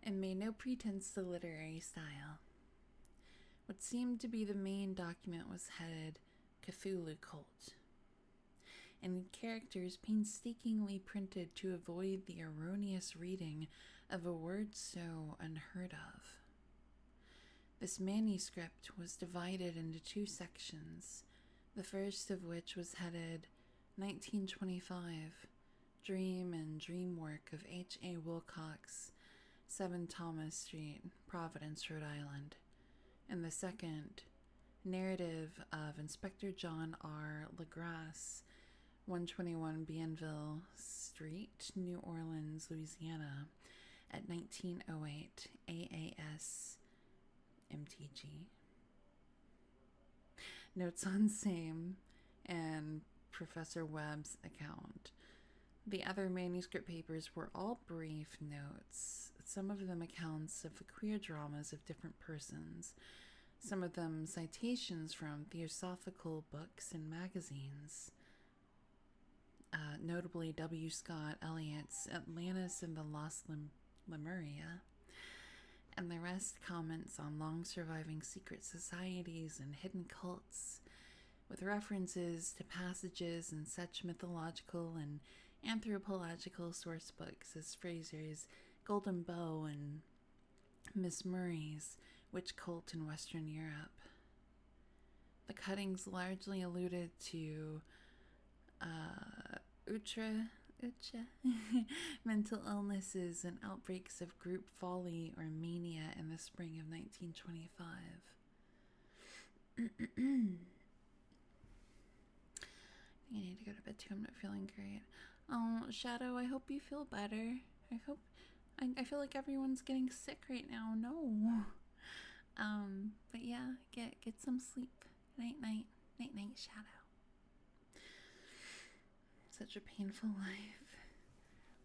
And made no pretense to literary style. What seemed to be the main document was headed Cthulhu Cult, and characters painstakingly printed to avoid the erroneous reading of a word so unheard of. This manuscript was divided into 2 sections, the first of which was headed 1925, Dream and Dream Work of H.A. Wilcox, 7 Thomas Street, Providence, Rhode Island, and the second, Narrative of Inspector John R. LaGrasse, 121 Bienville Street, New Orleans, Louisiana, at 1908 AAS MTG. notes on same, and Professor Webb's account. The other manuscript papers were all brief notes, some of them accounts of the queer dramas of different persons, some of them citations from theosophical books and magazines, notably W. Scott Eliot's Atlantis and the Lost Lemuria, and the rest comments on long-surviving secret societies and hidden cults, with references to passages in such mythological and anthropological source books as Fraser's Golden Bow and Miss Murray's Witch Cult in Western Europe. The cuttings largely alluded to mental illnesses and outbreaks of group folly or mania in the spring of 1925. I need to go to bed too. I'm not feeling great. Oh, Shadow, I hope you feel better. I feel like everyone's getting sick right now. No. But yeah, get some sleep. Night, Shadow. Such a painful life.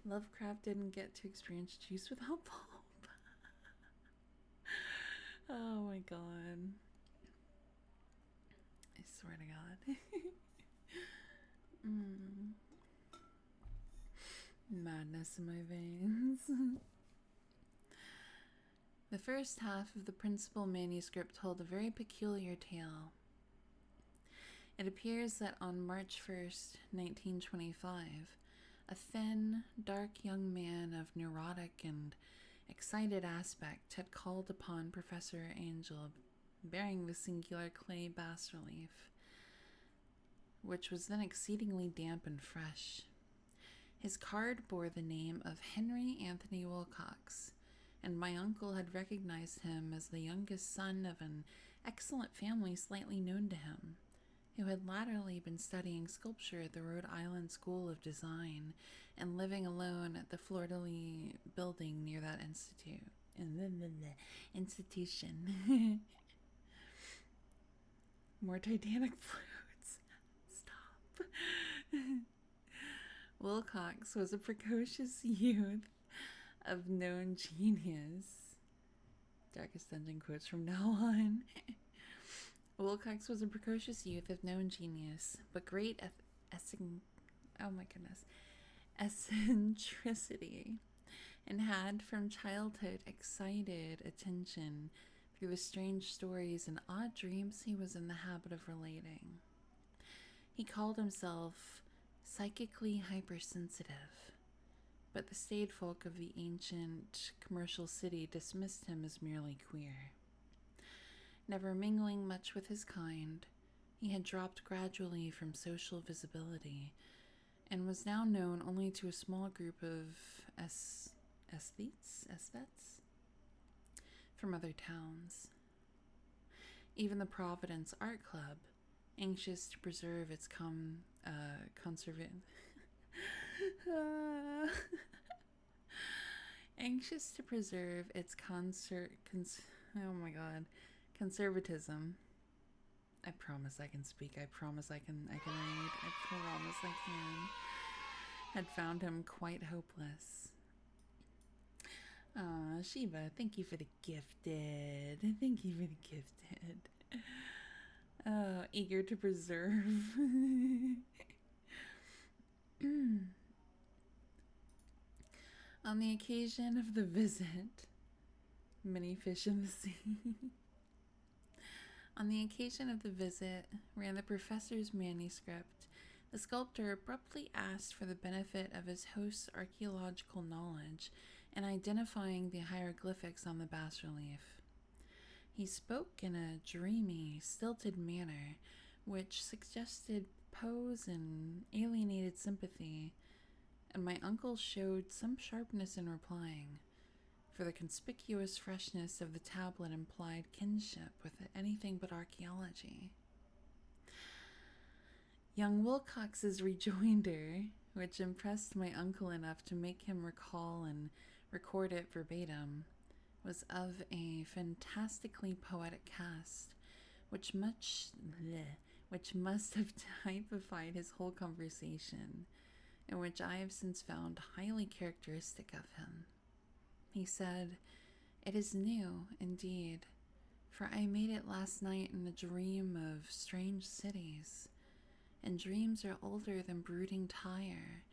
Lovecraft didn't get to experience juice without pulp. Oh my god. I swear to God. Madness in my veins. The first half of the principal manuscript told a very peculiar tale. It appears that on March 1st, 1925, a thin, dark young man of neurotic and excited aspect had called upon Professor Angel, bearing the singular clay bas-relief, which was then exceedingly damp and fresh. His card bore the name of Henry Anthony Wilcox, and my uncle had recognized him as the youngest son of an excellent family slightly known to him, who had latterly been studying sculpture at the Rhode Island School of Design and living alone at the Fleur-de-Lis building near that institution. More Titanic flutes. Stop. Wilcox was a precocious youth of known genius. Darkest Dungeon quotes from now on. Wilcox was a precocious youth of known genius, but great eccentricity, and had from childhood excited attention through the strange stories and odd dreams he was in the habit of relating. He called himself psychically hypersensitive, but the staid folk of the ancient commercial city dismissed him as merely queer. Never mingling much with his kind, he had dropped gradually from social visibility and was now known only to a small group of aesthetes from other towns. Even the Providence Art Club, anxious to preserve its conservatism. I promise I can speak. I promise I can read. I promise I can. Had found him quite hopeless. Shiva, thank you for the gifted. Thank you for the gifted. Oh, eager to preserve. On the occasion of the visit, many fish in the sea. On the occasion of the visit, ran the professor's manuscript, the sculptor abruptly asked for the benefit of his host's archaeological knowledge in identifying the hieroglyphics on the bas-relief. He spoke in a dreamy, stilted manner, which suggested pose and alienated sympathy, and my uncle showed some sharpness in replying, for the conspicuous freshness of the tablet implied kinship with anything but archaeology. Young Wilcox's rejoinder, which impressed my uncle enough to make him recall and record it verbatim, was of a fantastically poetic cast, which which must have typified his whole conversation, and which I have since found highly characteristic of him. He said, "It is new, indeed, for I made it last night in a dream of strange cities, and dreams are older than brooding Tyre,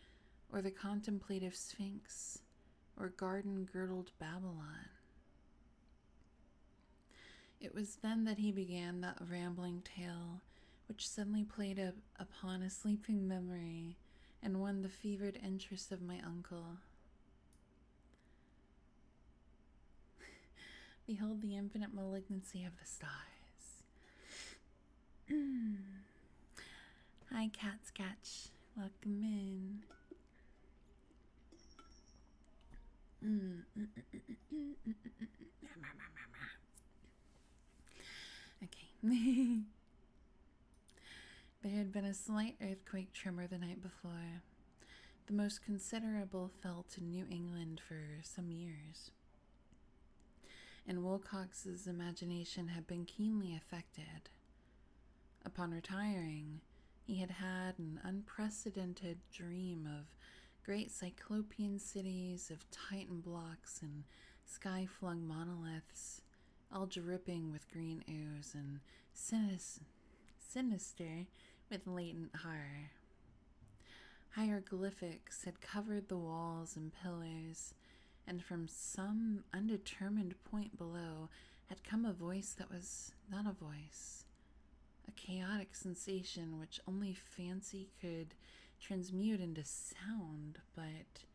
or the contemplative Sphinx, or garden-girdled Babylon." It was then that he began that rambling tale, which suddenly played upon a sleeping memory and won the fevered interest of my uncle. Behold the infinite malignancy of the stars. Hi, Cat Sketch. Welcome in. Okay. There had been a slight earthquake tremor the night before. The most considerable felt in New England for some years, and Wilcox's imagination had been keenly affected. Upon retiring, he had had an unprecedented dream of great cyclopean cities of Titan blocks and sky-flung monoliths, all dripping with green ooze and sinister with latent horror. Hieroglyphics had covered the walls and pillars, and from some undetermined point below had come a voice that was not a voice, a chaotic sensation which only fancy could transmute into sound, but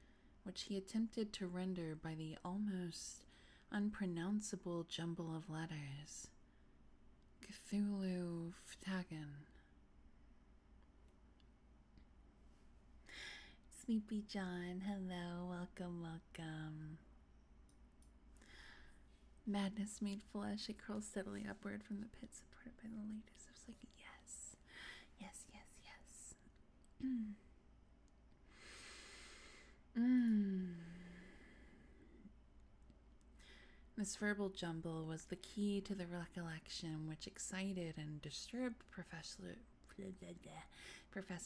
which he attempted to render by the almost unpronounceable jumble of letters. Cthulhu Ftagan. Sleepy John, hello, welcome. Madness made flesh, it curls steadily upward from the pit supported by the latest. I was like, yes. This verbal jumble was the key to the recollection which excited and disturbed Professor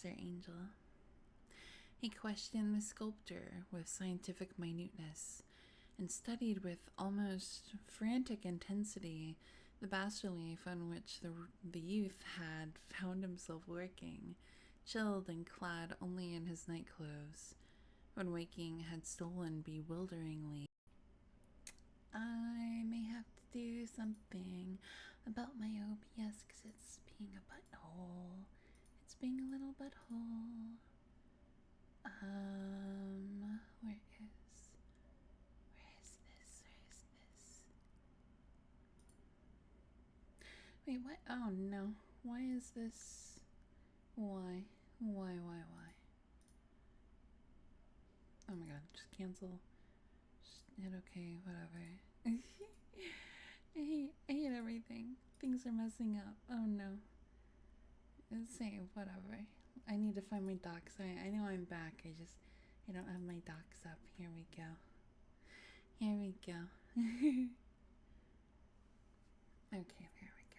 Angel. He questioned the sculptor with scientific minuteness and studied with almost frantic intensity the bas-relief on which the youth had found himself working, chilled and clad only in his nightclothes, when waking had stolen bewilderingly. I may have to do something about my OBS because it's being a butthole. It's being a little butthole. Where is this? Wait, what? Oh no. Why is this? Why? Oh my god, just cancel. Just hit okay, whatever. I hate everything. Things are messing up. Oh no. Save, whatever. I need to find my docs. I know I'm back. I don't have my docs up. Here we go. Okay, there we go.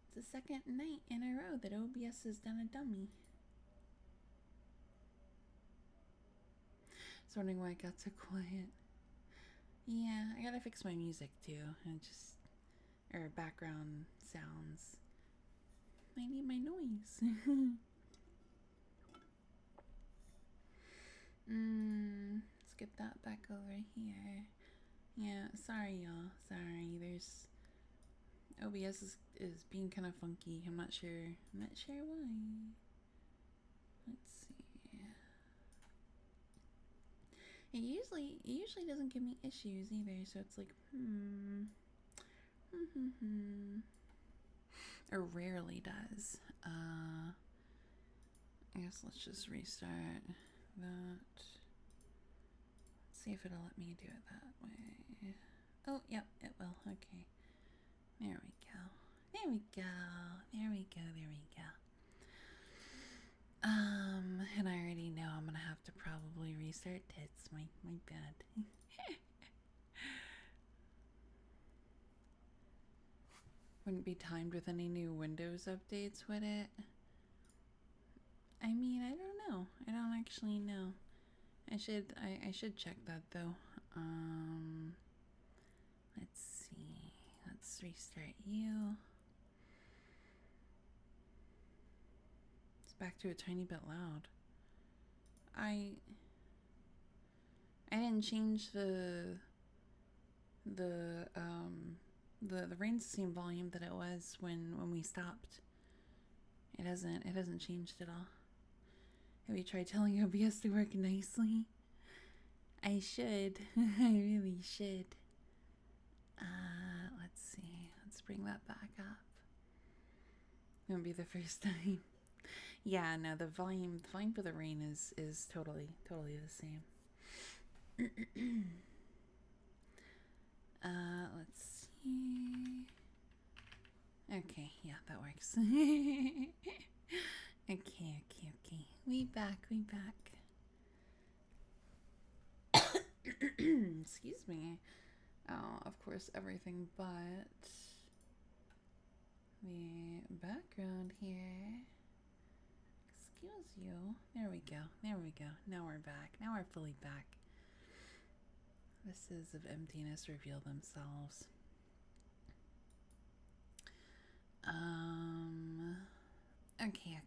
It's the second night in a row that OBS has done a dummy. I was wondering why it got so quiet. Yeah, I gotta fix my music too. Or background sounds. I need my noise. Let's get that back over here. Yeah, sorry y'all. Sorry, there's OBS is being kind of funky. I'm not sure why. Let's see. It usually doesn't give me issues either, so it's like or rarely does. I guess let's just restart that. Let's see if it'll let me do it that way. Oh, yep, it will. Okay. There we go. And I already know I'm gonna have to probably restart tits. My bad. wouldn't be timed with any new Windows updates, would it? I mean, I don't know. I don't actually know. I should check that though. Let's see. Let's restart you. It's back to a tiny bit loud. I didn't change the rain system volume that it was when we stopped. It hasn't changed at all. Have you tried telling OBS to work nicely? I should. I really should. Let's see. Let's bring that back up. It won't be the first time. Yeah, no, the volume for the rain is totally the same. Let's see. Okay, yeah, that works. Okay. We back. Excuse me. Of course, everything but the background here. Excuse you. There we go. Now we're back. Now we're fully back. Vistas of emptiness reveal themselves. Okay.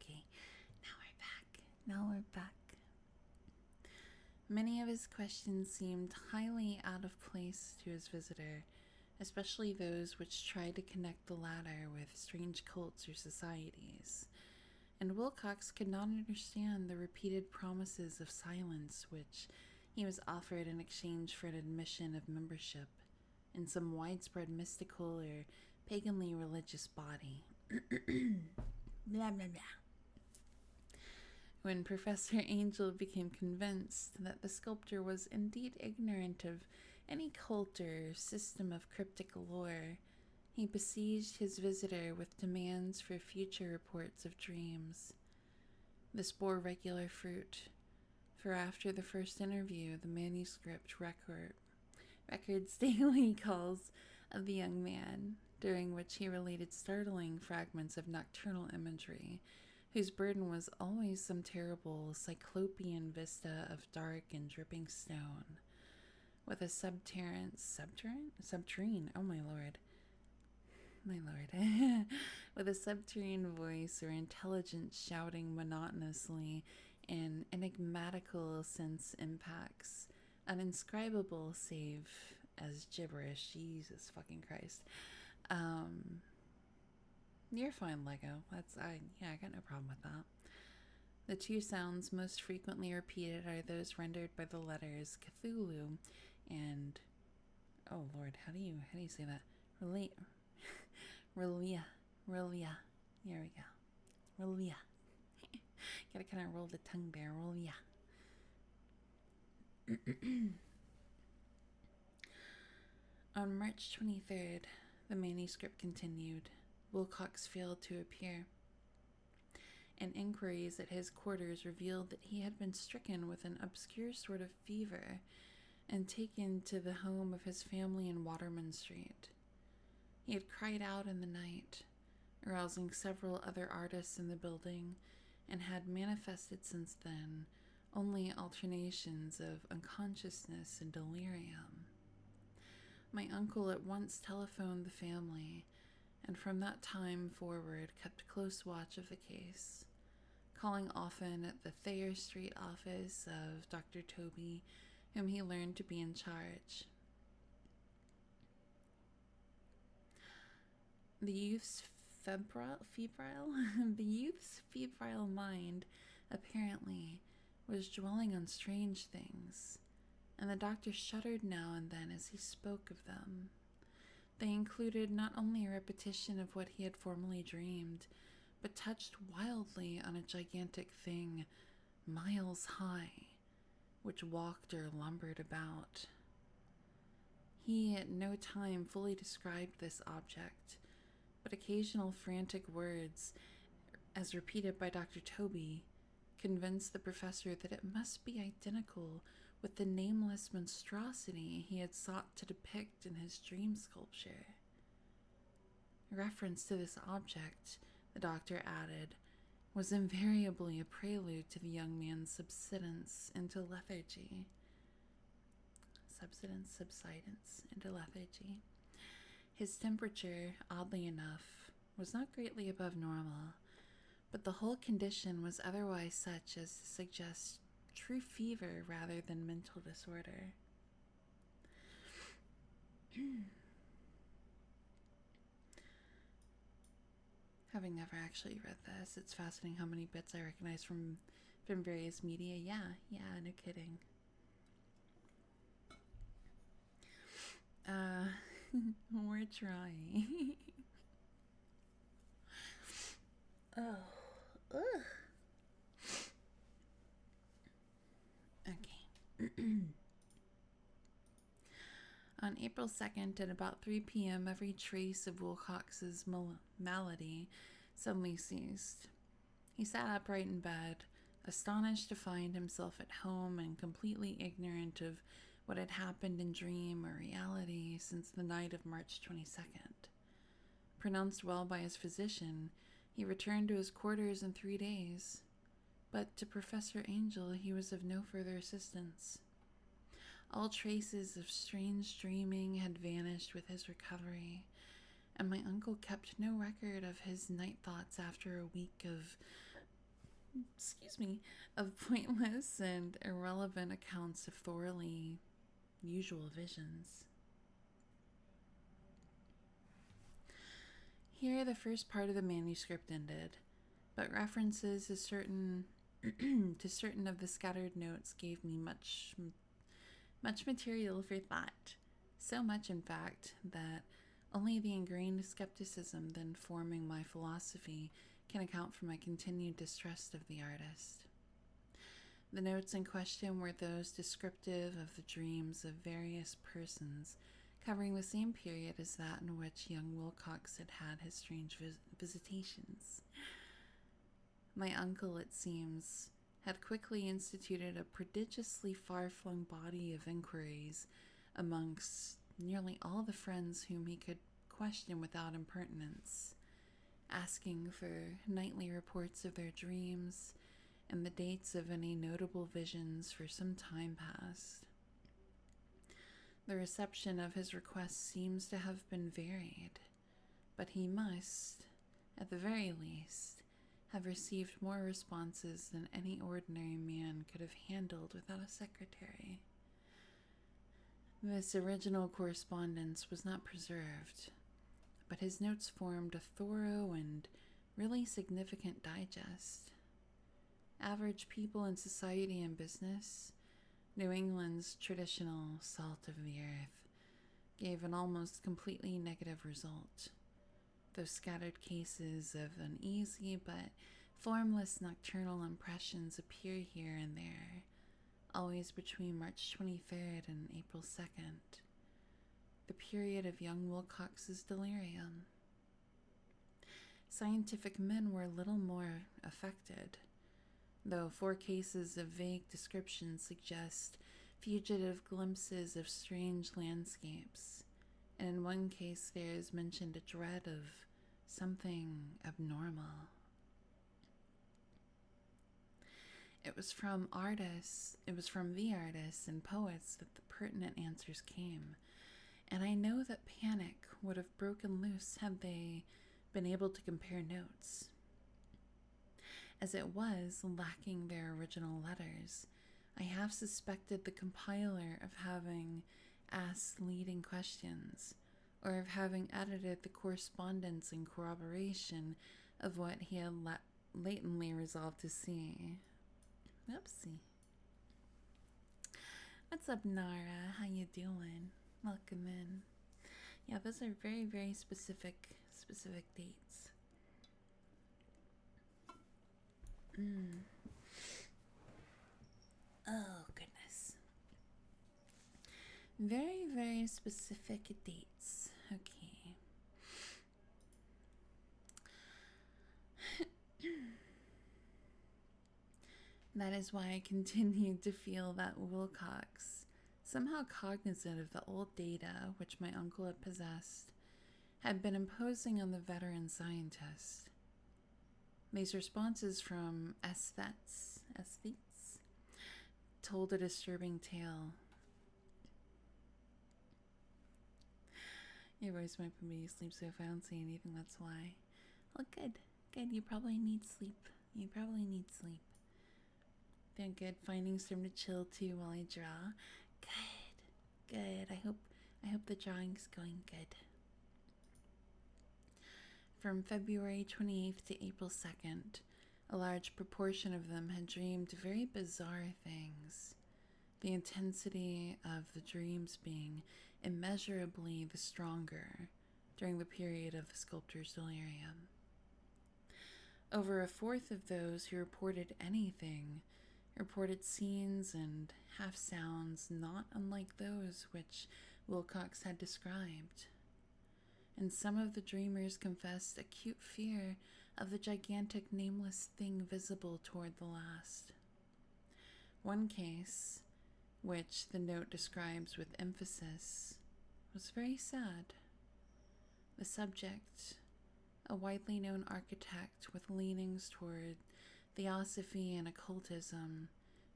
Now we're back. Many of his questions seemed highly out of place to his visitor, especially those which tried to connect the latter with strange cults or societies. And Wilcox could not understand the repeated promises of silence which he was offered in exchange for an admission of membership in some widespread mystical or paganly religious body. Blah, blah, blah. When Professor Angel became convinced that the sculptor was indeed ignorant of any cult or system of cryptic lore, he besieged his visitor with demands for future reports of dreams. This bore regular fruit, for after the first interview, the manuscript records daily calls of the young man, during which he related startling fragments of nocturnal imagery, whose burden was always some terrible cyclopean vista of dark and dripping stone, with a subterrane, oh my lord, with a subterranean voice or intelligence shouting monotonously in enigmatical sense impacts, uninscribable save as gibberish. Jesus fucking Christ. You're fine, Lego. I got no problem with that. The two sounds most frequently repeated are those rendered by the letters Cthulhu and, oh lord, how do you say that? Relia. There we go. Relia. Gotta kind of roll the tongue there. Relia. On March 23rd, the manuscript continued. Wilcox failed to appear, and inquiries at his quarters revealed that he had been stricken with an obscure sort of fever and taken to the home of his family in Waterman Street. He had cried out in the night, arousing several other artists in the building, and had manifested since then only alternations of unconsciousness and delirium. My uncle at once telephoned the family, and from that time forward kept close watch of the case, calling often at the Thayer Street office of Dr. Toby, whom he learned to be in charge. The youth's febrile mind, apparently, was dwelling on strange things, and the doctor shuddered now and then as he spoke of them. They included not only a repetition of what he had formerly dreamed, but touched wildly on a gigantic thing, miles high, which walked or lumbered about. He at no time fully described this object, but occasional frantic words, as repeated by Dr. Toby, convinced the professor that it must be identical with the nameless monstrosity he had sought to depict in his dream sculpture. A reference to this object, the doctor added, was invariably a prelude to the young man's subsidence into lethargy. Subsidence into lethargy. His temperature, oddly enough, was not greatly above normal, but the whole condition was otherwise such as to suggest true fever rather than mental disorder. Having never actually read this, it's fascinating how many bits I recognize from various media. Yeah, no kidding. We're trying. Oh, ugh. Okay. On April 2nd at about 3 p.m., every trace of Wilcox's malady suddenly ceased. He sat upright in bed, astonished to find himself at home and completely ignorant of what had happened in dream or reality since the night of March 22nd. Pronounced well by his physician, he returned to his quarters in 3 days, but to Professor Angel he was of no further assistance. All traces of strange dreaming had vanished with his recovery, and my uncle kept no record of his night thoughts after a week of pointless and irrelevant accounts of thoroughly usual visions. Here the first part of the manuscript ended, but references to certain of the scattered notes gave me much material for thought. So much, in fact, that only the ingrained skepticism then forming my philosophy can account for my continued distrust of the artist. The notes in question were those descriptive of the dreams of various persons, covering the same period as that in which young Wilcox had had his strange visitations. My uncle, it seems, had quickly instituted a prodigiously far-flung body of inquiries amongst nearly all the friends whom he could question without impertinence, asking for nightly reports of their dreams and the dates of any notable visions for some time past. The reception of his requests seems to have been varied, but he must, at the very least, have received more responses than any ordinary man could have handled without a secretary. This original correspondence was not preserved, but his notes formed a thorough and really significant digest. Average people in society and business, New England's traditional salt of the earth, gave an almost completely negative result. Those scattered cases of uneasy but formless nocturnal impressions appear here and there, always between March 23rd and April 2nd, the period of young Wilcox's delirium. Scientific men were little more affected, though 4 cases of vague description suggest fugitive glimpses of strange landscapes, and in one case there is mentioned a dread of something abnormal. It was from the artists and poets that the pertinent answers came, and I know that panic would have broken loose had they been able to compare notes. As it was, lacking their original letters, I half suspected the compiler of having asked leading questions, or of having edited the correspondence in corroboration of what he had latently resolved to see. Oopsie. What's up, Nara? How you doing? Welcome in. Yeah, those are very, very specific dates. Oh, goodness. Very, very specific dates. Okay. That is why I continued to feel that Wilcox, somehow cognizant of the old data which my uncle had possessed, had been imposing on the veteran scientist. These responses from aesthetes told a disturbing tale. Your voice might put me to sleep, so if I don't say anything, that's why. Well, good. You probably need sleep. Feeling good. Finding some to chill too while I draw. Good. I hope the drawing's going good. From February 28th to April 2nd, a large proportion of them had dreamed very bizarre things, the intensity of the dreams being immeasurably the stronger during the period of the sculptor's delirium. Over a fourth of those who reported anything reported scenes and half-sounds not unlike those which Wilcox had described. And some of the dreamers confessed acute fear of the gigantic nameless thing visible toward the last. One case, which the note describes with emphasis, was very sad. The subject, a widely known architect with leanings toward theosophy and occultism,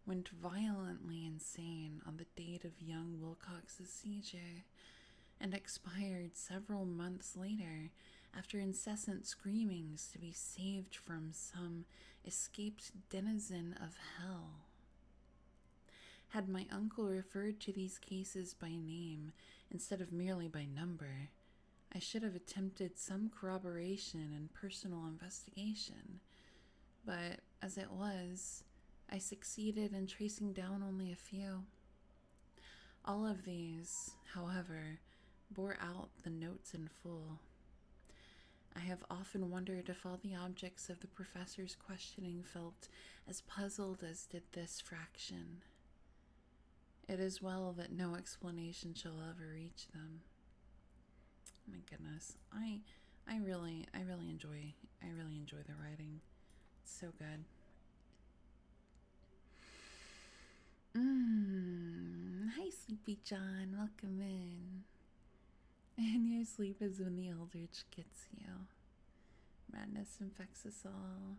went violently insane on the date of young Wilcox's seizure and expired several months later after incessant screamings to be saved from some escaped denizen of hell. Had my uncle referred to these cases by name instead of merely by number, I should have attempted some corroboration and personal investigation. But as it was, I succeeded in tracing down only a few. All of these, however, bore out the notes in full. I have often wondered if all the objects of the professor's questioning felt as puzzled as did this fraction. It is well that no explanation shall ever reach them. My goodness, I really enjoy the writing. It's so good. Hi, Sleepy John. Welcome in. And your sleep is when the Eldritch gets you. Madness infects us all.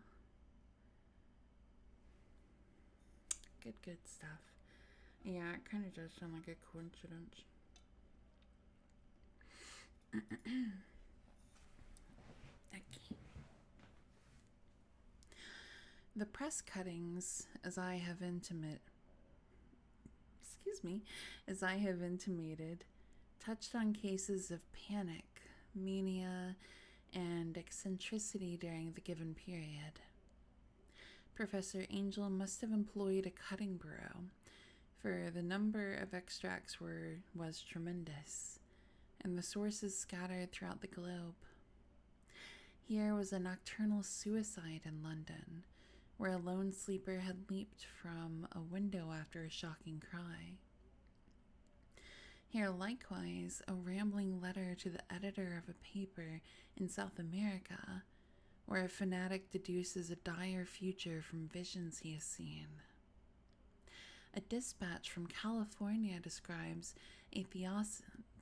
Good stuff. Yeah, it kind of does sound like a coincidence. Okay. The press cuttings, as I have intimated, touched on cases of panic, mania, and eccentricity during the given period. Professor Angel must have employed a cutting bureau, for the number of extracts was tremendous, and the sources scattered throughout the globe. Here was a nocturnal suicide in London, where a lone sleeper had leaped from a window after a shocking cry. Here, likewise, a rambling letter to the editor of a paper in South America, where a fanatic deduces a dire future from visions he has seen. A dispatch from California describes a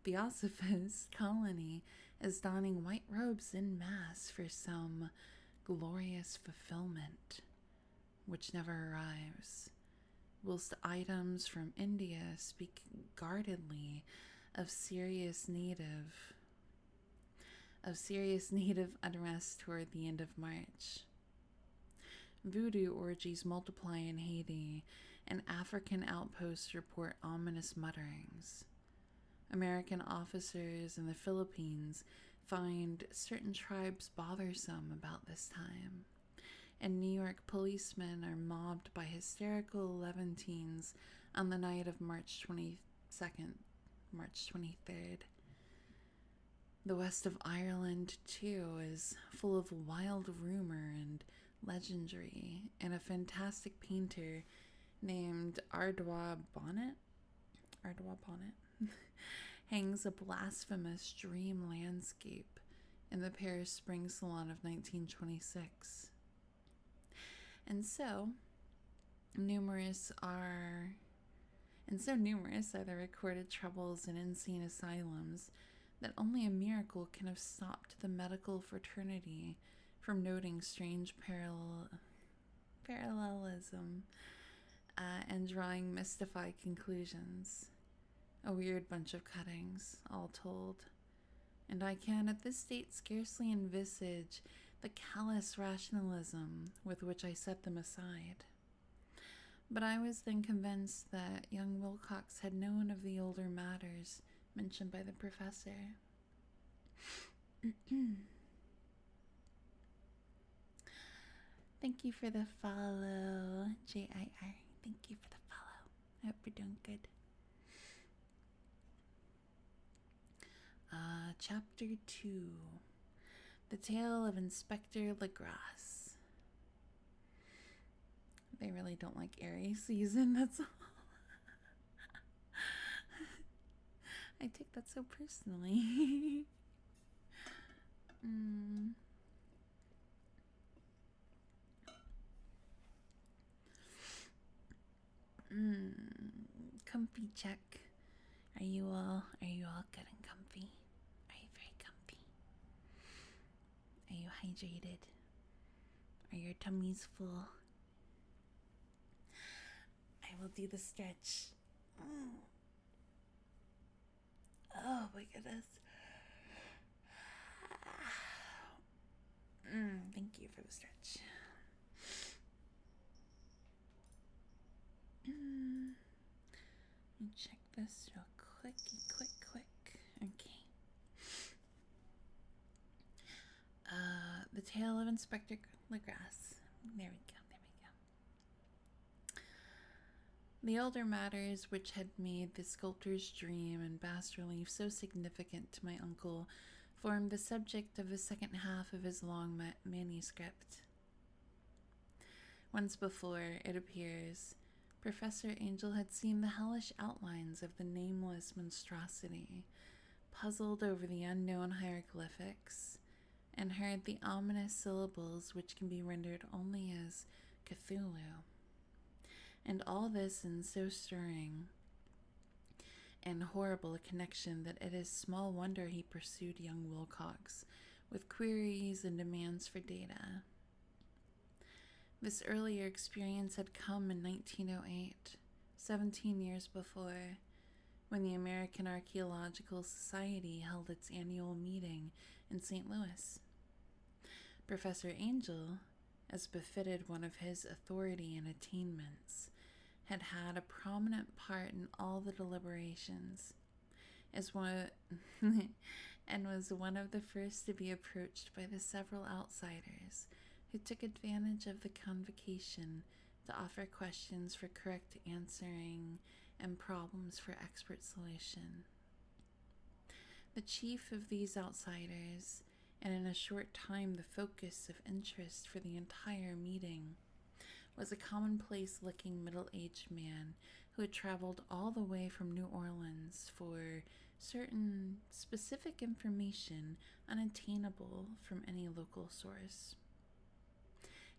theosophist colony as donning white robes en masse for some glorious fulfillment, which never arrives, whilst items from India speak guardedly of serious native unrest toward the end of March. Voodoo orgies multiply in Haiti, and African outposts report ominous mutterings. American officers in the Philippines find certain tribes bothersome about this time, and New York policemen are mobbed by hysterical Levantines on the night of March 22nd, March 23rd. The west of Ireland, too, is full of wild rumor and legendary, and a fantastic painter named Ardois Bonnet hangs a blasphemous dream landscape in the Paris Spring Salon of 1926. And so numerous are the recorded troubles in insane asylums that only a miracle can have stopped the medical fraternity from noting strange parallelism and drawing mystified conclusions. A weird bunch of cuttings, all told. And I can at this date scarcely envisage the callous rationalism with which I set them aside. But I was then convinced that young Wilcox had known of the older matters mentioned by the professor. Thank you for the follow, JIR. Thank you for the follow. I hope you're doing good. Chapter 2. The Tale of Inspector Legrasse. They really don't like Aries season, that's all. I take that so personally. Comfy check. Are you all good and comfy? Are you very comfy? Are you hydrated? Are your tummies full? I will do the stretch. Oh my goodness. Thank you for the stretch. Let me check this real quick. Okay. The Tale of Inspector Legrasse. There we go. The older matters which had made the sculptor's dream and bas-relief so significant to my uncle formed the subject of the second half of his long manuscript. Once before, it appears, Professor Angel had seen the hellish outlines of the nameless monstrosity, puzzled over the unknown hieroglyphics, and heard the ominous syllables which can be rendered only as Cthulhu. And all this in so stirring and horrible a connection that it is small wonder he pursued young Wilcox with queries and demands for data. This earlier experience had come in 1908, 17 years before, when the American Archaeological Society held its annual meeting in St. Louis. Professor Angel, as befitted one of his authority and attainments, had had a prominent part in all the deliberations, and was one of the first to be approached by the several outsiders who took advantage of the convocation to offer questions for correct answering and problems for expert solution. The chief of these outsiders, and in a short time the focus of interest for the entire meeting, was a commonplace-looking middle-aged man who had traveled all the way from New Orleans for certain specific information unattainable from any local source.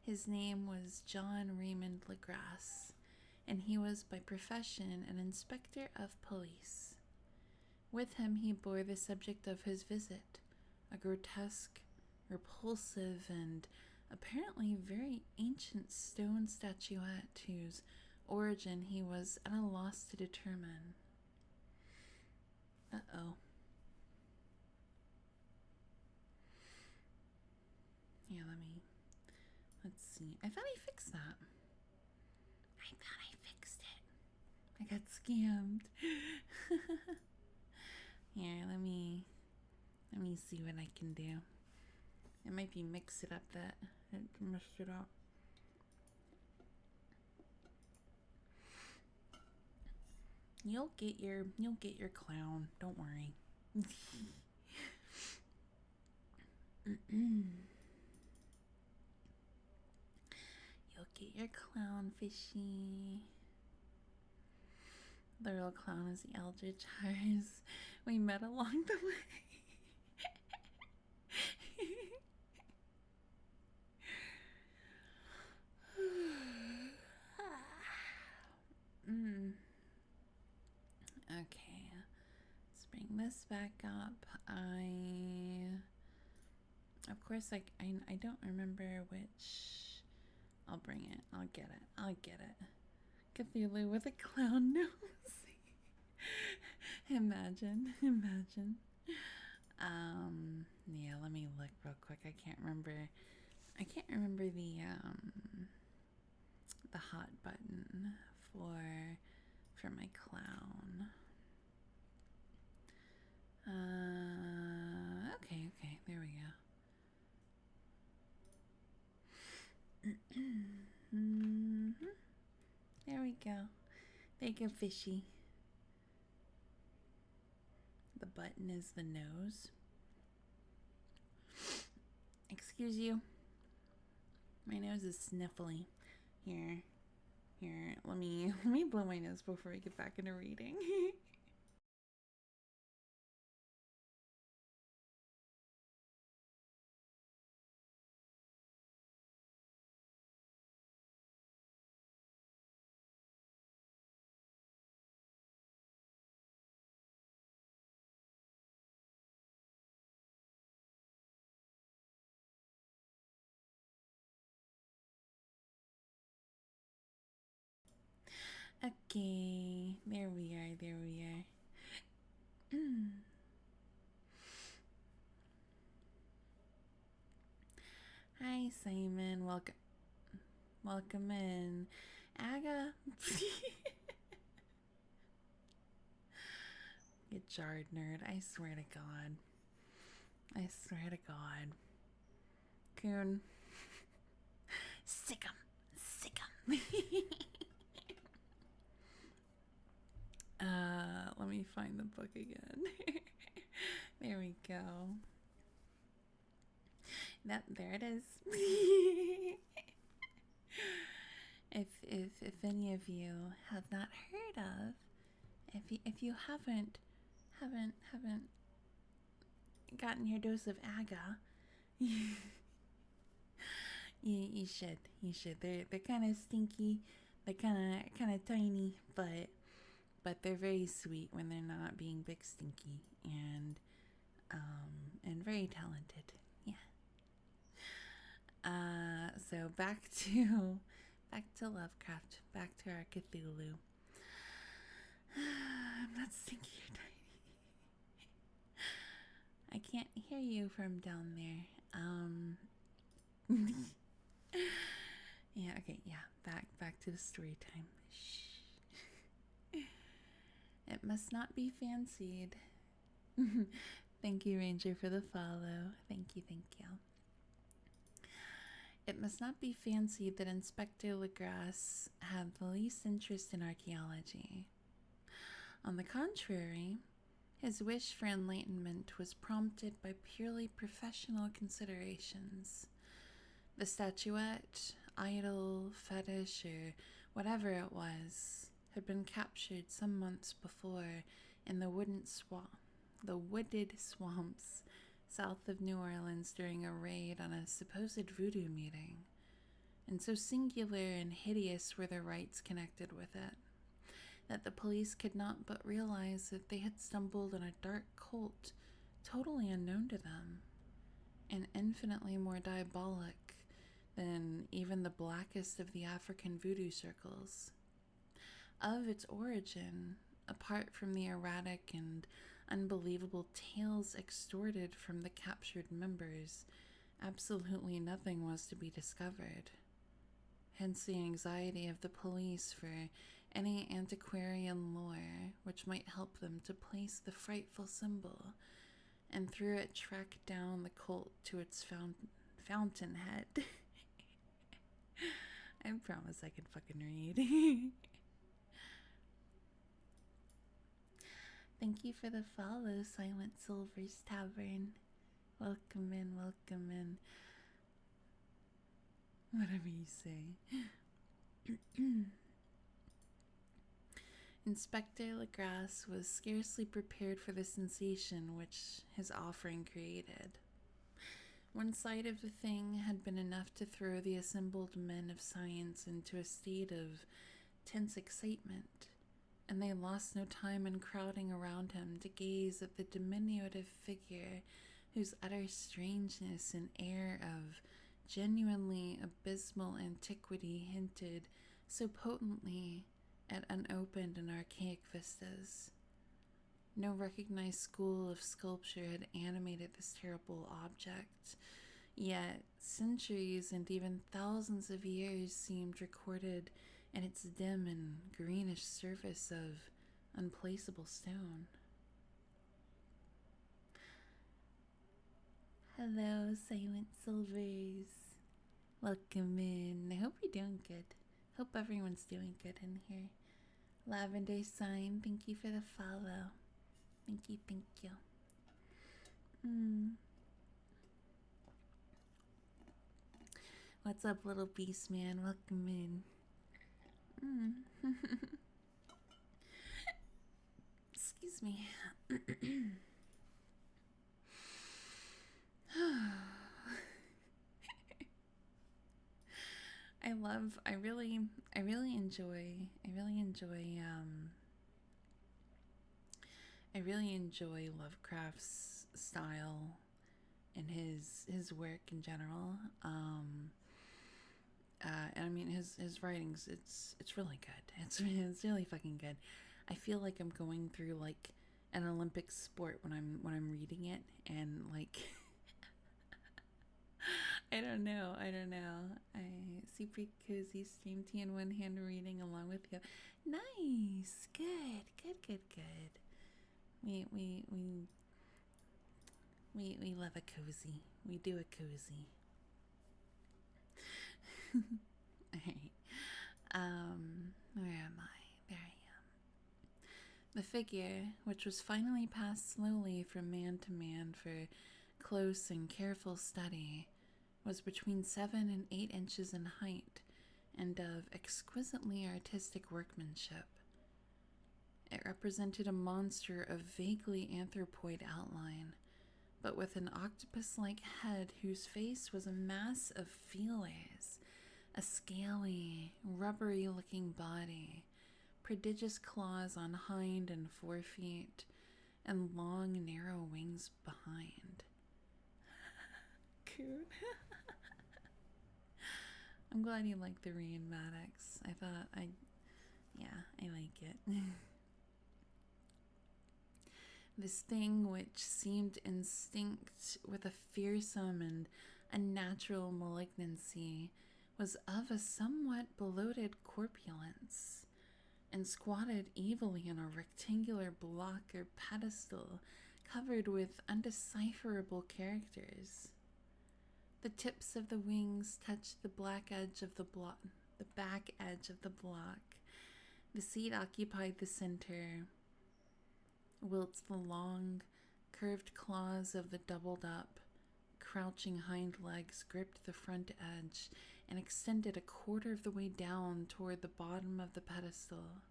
His name was John Raymond Legrasse, and he was by profession an inspector of police. With him he bore the subject of his visit, a grotesque, repulsive, and apparently very ancient stone statuette whose origin he was at a loss to determine. Uh-oh. Yeah, let's see. I thought I fixed that. I thought I fixed it. I got scammed. Here, let me see what I can do. It might be mix it up that it messed it up. You'll get your clown. Don't worry. You'll get your clown, fishy. The real clown is the Eldritch Horrors we met along the way. Okay, let's bring this back up, of course, like, I don't remember which. I'll bring it. I'll get it. I'll get it. Cthulhu with a clown nose. Imagine. Yeah, let me look real quick. I can't remember the hot button for my clown. Okay, there we go. There we go. They go fishy. The button is the nose. Excuse you. My nose is sniffly. Here, let me blow my nose before we get back into reading. Okay, there we are. Hi, Simon. Welcome in. Yaga. You jarred nerd. I swear to God. Coon. Sick 'em. Let me find the book again. There we go. There it is. If any of you have not heard of, if you haven't gotten your dose of Yaga, you should. They're kind of stinky. They're kind of tiny, but they're very sweet when they're not being big stinky, and very talented. Yeah. So back to Lovecraft, back to our Cthulhu. I'm not stinky or tiny. I can't hear you from down there. Yeah, okay, yeah. Back to the story time. Shh. It must not be fancied. Thank you, Ranger, for the follow. Thank you. It must not be fancied that Inspector Legrasse had the least interest in archaeology. On the contrary, his wish for enlightenment was prompted by purely professional considerations. The statuette, idol, fetish, or whatever it was, had been captured some months before in the wooded swamps south of New Orleans during a raid on a supposed voodoo meeting, and so singular and hideous were the rites connected with it, that the police could not but realize that they had stumbled on a dark cult totally unknown to them, and infinitely more diabolic than even the blackest of the African voodoo circles. Of its origin, apart from the erratic and unbelievable tales extorted from the captured members, absolutely nothing was to be discovered. Hence the anxiety of the police for any antiquarian lore which might help them to place the frightful symbol, and through it track down the cult to its fountainhead. I promise I can fucking read. Thank you for the follow, Silent Silver's Tavern. Welcome in. Whatever you say. Inspector Legrasse was scarcely prepared for the sensation which his offering created. One sight of the thing had been enough to throw the assembled men of science into a state of tense excitement, and they lost no time in crowding around him to gaze at the diminutive figure whose utter strangeness and air of genuinely abysmal antiquity hinted so potently at unopened and archaic vistas. No recognized school of sculpture had animated this terrible object, yet centuries and even thousands of years seemed recorded in its dim and greenish surface of unplaceable stone. Hello, Silent Silvers. Welcome in. I hope you're doing good. Hope everyone's doing good in here. Lavender Sign, thank you for the follow. Thank you, thank you. What's up, little beast man? Welcome in. Excuse me. I really enjoy Lovecraft's style and his work in general. And I mean his writings, it's really good. It's really fucking good. I feel like I'm going through like an Olympic sport when I'm reading it, and like I don't know. I super cozy stream tea in one hand, reading along with you. Nice, good. We love a cozy. We do a cozy. Alright. Where am I? There I am. The figure, which was finally passed slowly from man to man for close and careful study, was between 7 and 8 inches in height and of exquisitely artistic workmanship. It represented a monster of vaguely anthropoid outline, but with an octopus-like head whose face was a mass of feelers, a scaly, rubbery-looking body, prodigious claws on hind and forefeet, and long, narrow wings behind. Cute. I'm glad you like the reignmatics. I like it. This thing, which seemed instinct with a fearsome and unnatural malignancy, was of a somewhat bloated corpulence, and squatted evilly on a rectangular block or pedestal covered with undecipherable characters. The tips of the wings touched the back edge of the block. The seat occupied the center, whilst the long, curved claws of the doubled up, crouching hind legs gripped the front edge and extended a quarter of the way down toward the bottom of the pedestal.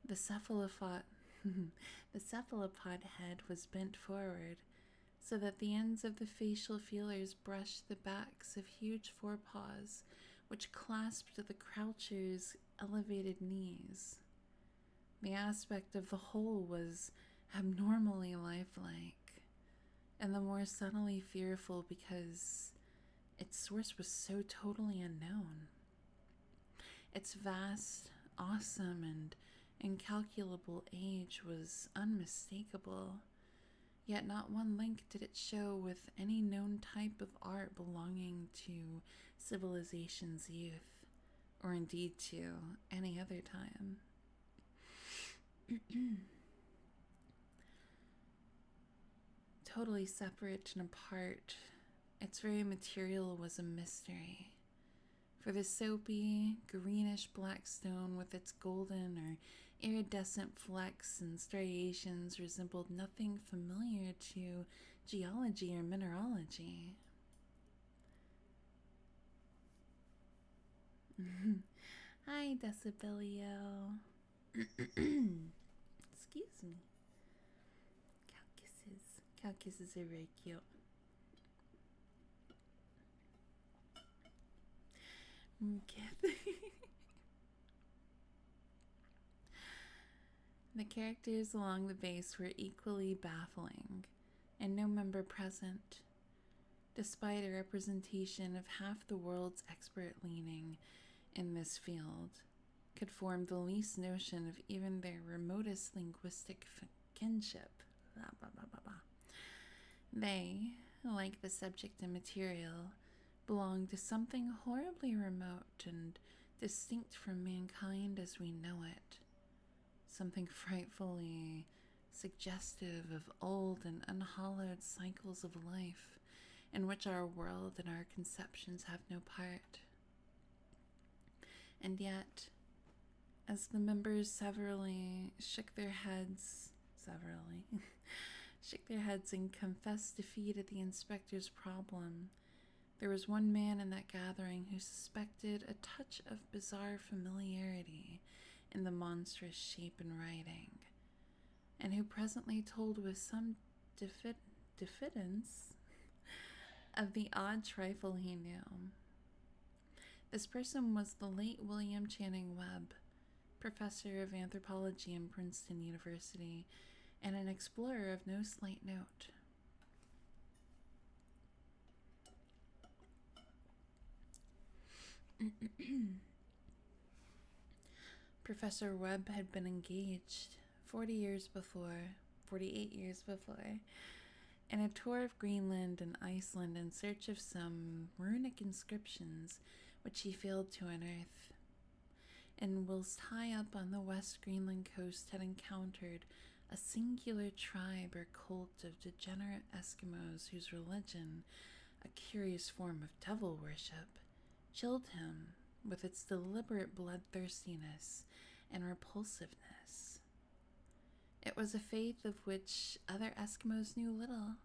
The cephalopod head was bent forward, so that the ends of the facial feelers brushed the backs of huge forepaws, which clasped the croucher's elevated knees. The aspect of the whole was abnormally lifelike, and the more subtly fearful because its source was so totally unknown. Its vast, awesome, and incalculable age was unmistakable, yet not one link did it show with any known type of art belonging to civilization's youth, or indeed to any other time. Totally separate and apart, its very material was a mystery. For the soapy, greenish black stone with its golden or iridescent flecks and striations resembled nothing familiar to geology or mineralogy. Hi, Decibelio. Excuse me. Cow kisses are very cute. The characters along the base were equally baffling, and no member present, despite a representation of half the world's expert leaning in this field, could form the least notion of even their remotest linguistic kinship. Blah, blah, blah, blah, blah. They, like the subject and material, belong to something horribly remote and distinct from mankind as we know it. Something frightfully suggestive of old and unhallowed cycles of life in which our world and our conceptions have no part. And yet, as the members severally shook their heads and confessed defeat at the inspector's problem, there was one man in that gathering who suspected a touch of bizarre familiarity in the monstrous shape and writing, and who presently told with some diffidence of the odd trifle he knew. This person was the late William Channing Webb, professor of anthropology in Princeton University, and an explorer of no slight note. Professor Webb had been engaged 48 years before, in a tour of Greenland and Iceland in search of some runic inscriptions which he failed to unearth, and whilst high up on the West Greenland coast had encountered a singular tribe or cult of degenerate Eskimos whose religion, a curious form of devil worship, chilled him with its deliberate bloodthirstiness and repulsiveness. It was a faith of which other Eskimos knew little,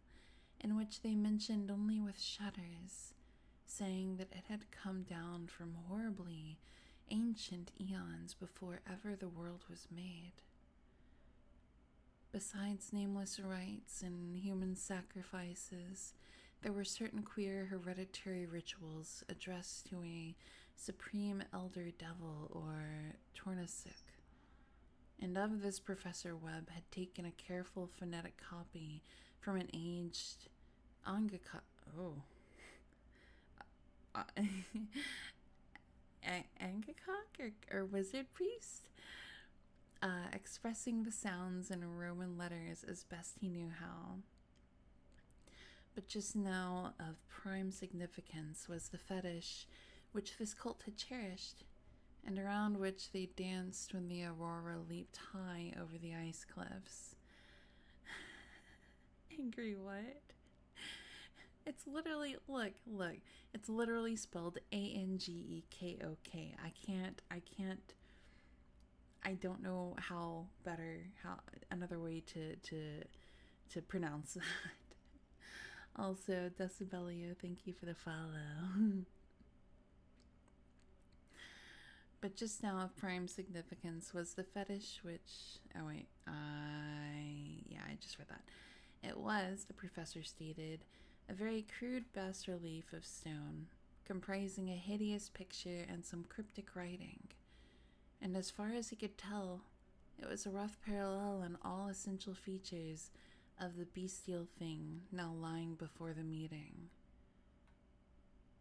and which they mentioned only with shudders, saying that it had come down from horribly ancient eons before ever the world was made. Besides nameless rites and human sacrifices, there were certain queer hereditary rituals addressed to a supreme elder devil or Tornasuk, and of this Professor Webb had taken a careful phonetic copy from an aged Angakok or wizard priest, expressing the sounds in Roman letters as best he knew how. But just now of prime significance was the fetish which this cult had cherished, and around which they danced when the aurora leaped high over the ice cliffs. Angry what? It's literally, look, it's literally spelled Angekok. I don't know how another way to pronounce that. Also, Decibelio, thank you for the follow. But just now of prime significance was the fetish which... Oh, wait. I just read that. It was, the professor stated, a very crude bas-relief of stone, comprising a hideous picture and some cryptic writing. And as far as he could tell, it was a rough parallel in all essential features of the bestial thing now lying before the meeting.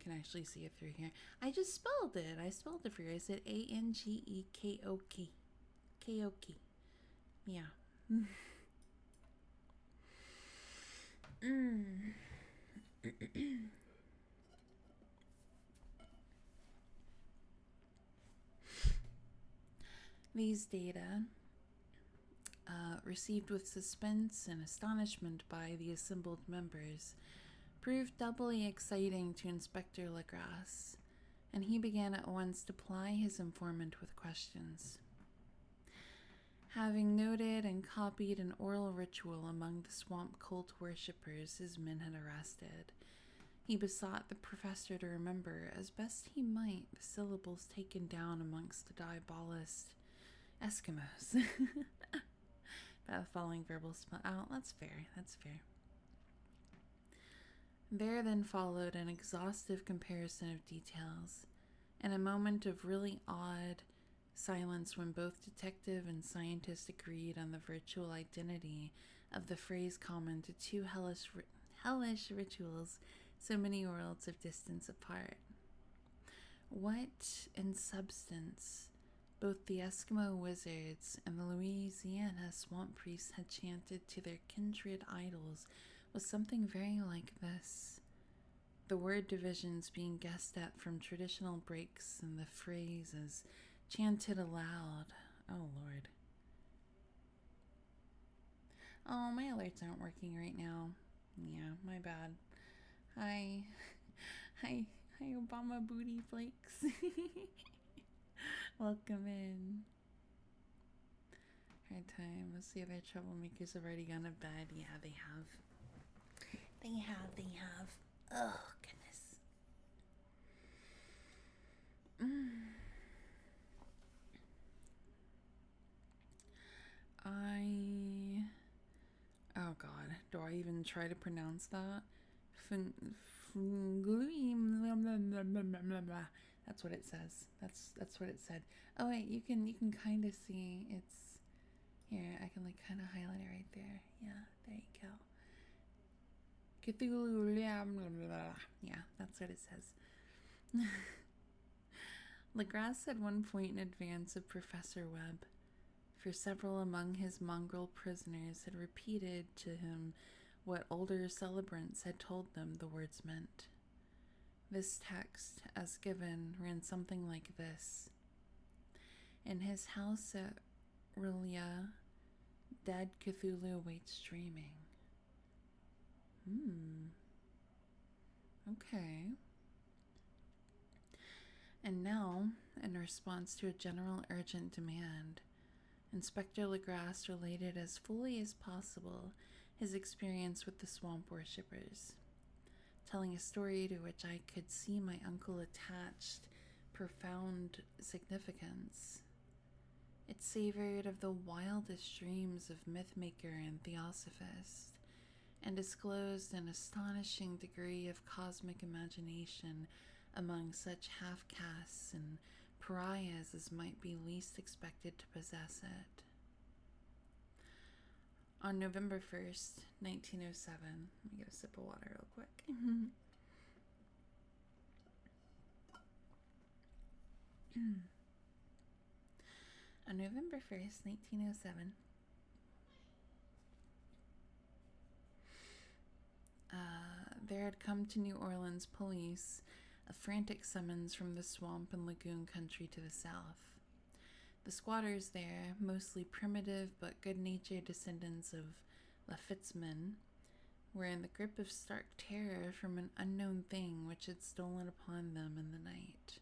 Can actually see it through here. I just spelled it. I spelled it for you. I said Angekok. Kaoki. Yeah. These data, received with suspense and astonishment by the assembled members, proved doubly exciting to Inspector Legrasse, and he began at once to ply his informant with questions. Having noted and copied an oral ritual among the swamp cult worshippers his men had arrested, he besought the professor to remember as best he might the syllables taken down amongst the diabolist Eskimos. By the following verbal spell. Oh, that's fair. There then followed an exhaustive comparison of details, and a moment of really odd, Silence when both detective and scientist agreed on the virtual identity of the phrase common to two hellish rituals so many worlds of distance apart. What, in substance, both the Eskimo wizards and the Louisiana swamp priests had chanted to their kindred idols was something very like this. The word divisions being guessed at from traditional breaks in the phrases chanted aloud. Oh, Lord. Oh, my alerts aren't working right now. Yeah, my bad. Hi, Obama Booty Flakes. Welcome in. Hard time. Let's see if their troublemakers have already gone to bed. Yeah, they have. They have. Oh, goodness. Oh God, do I even try to pronounce that? That's what it says. That's what it said. Oh wait, you can kind of see it's here. I can like kind of highlight it right there. Yeah, there you go. Cthulhu. Yeah, that's what it says. Legrasse at one point in advance of Professor Webb, for several among his mongrel prisoners had repeated to him what older celebrants had told them the words meant. This text, as given, ran something like this. In his house at Rilia, dead Cthulhu waits dreaming. Okay. And now, in response to a general urgent demand, Inspector Legrasse related as fully as possible his experience with the swamp worshippers, telling a story to which I could see my uncle attached profound significance. It savored of the wildest dreams of mythmaker and theosophist, and disclosed an astonishing degree of cosmic imagination among such half-castes and pariahs as might be least expected to possess it. On November 1st, 1907, let me get a sip of water real quick. On November 1st, 1907, there had come to New Orleans police a frantic summons from the swamp and lagoon country to the south. The squatters there, mostly primitive but good-natured descendants of Lafitte's were in the grip of stark terror from an unknown thing which had stolen upon them in the night.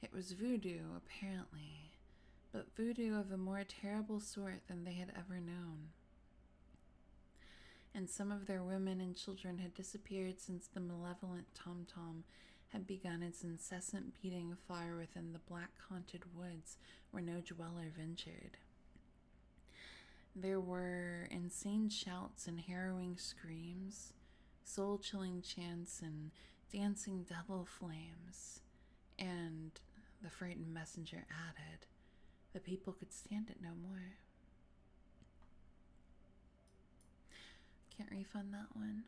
It was voodoo, apparently, but voodoo of a more terrible sort than they had ever known. And some of their women and children had disappeared since the malevolent tom-tom had begun its incessant beating far within the black-haunted woods where no dweller ventured. There were insane shouts and harrowing screams, soul-chilling chants and dancing devil flames, and, the frightened messenger added, the people could stand it no more. Can't refund that one.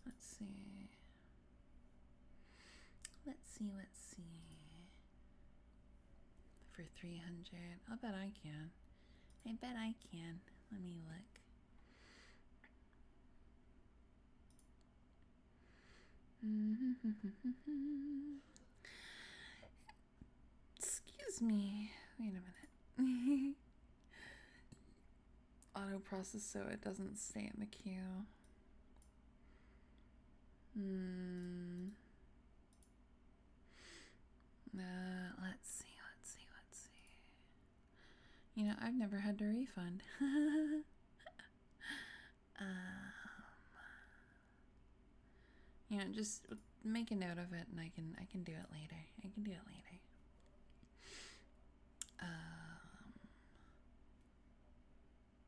Let's see. For 300. I'll bet I can. Let me look. Excuse me. Wait a minute. Auto process so it doesn't stay in the queue. Let's see. You know, I've never had to refund. You know, just make a note of it, and I can do it later.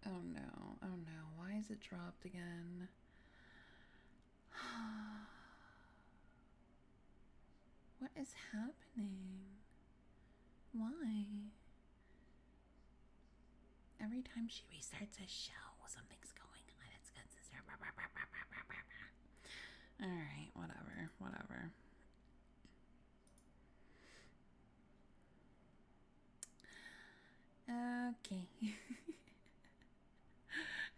Oh no. Why is it dropped again? What is happening? Why? Every time she restarts a show, something's going on. It's good, sister. Alright, whatever. Okay.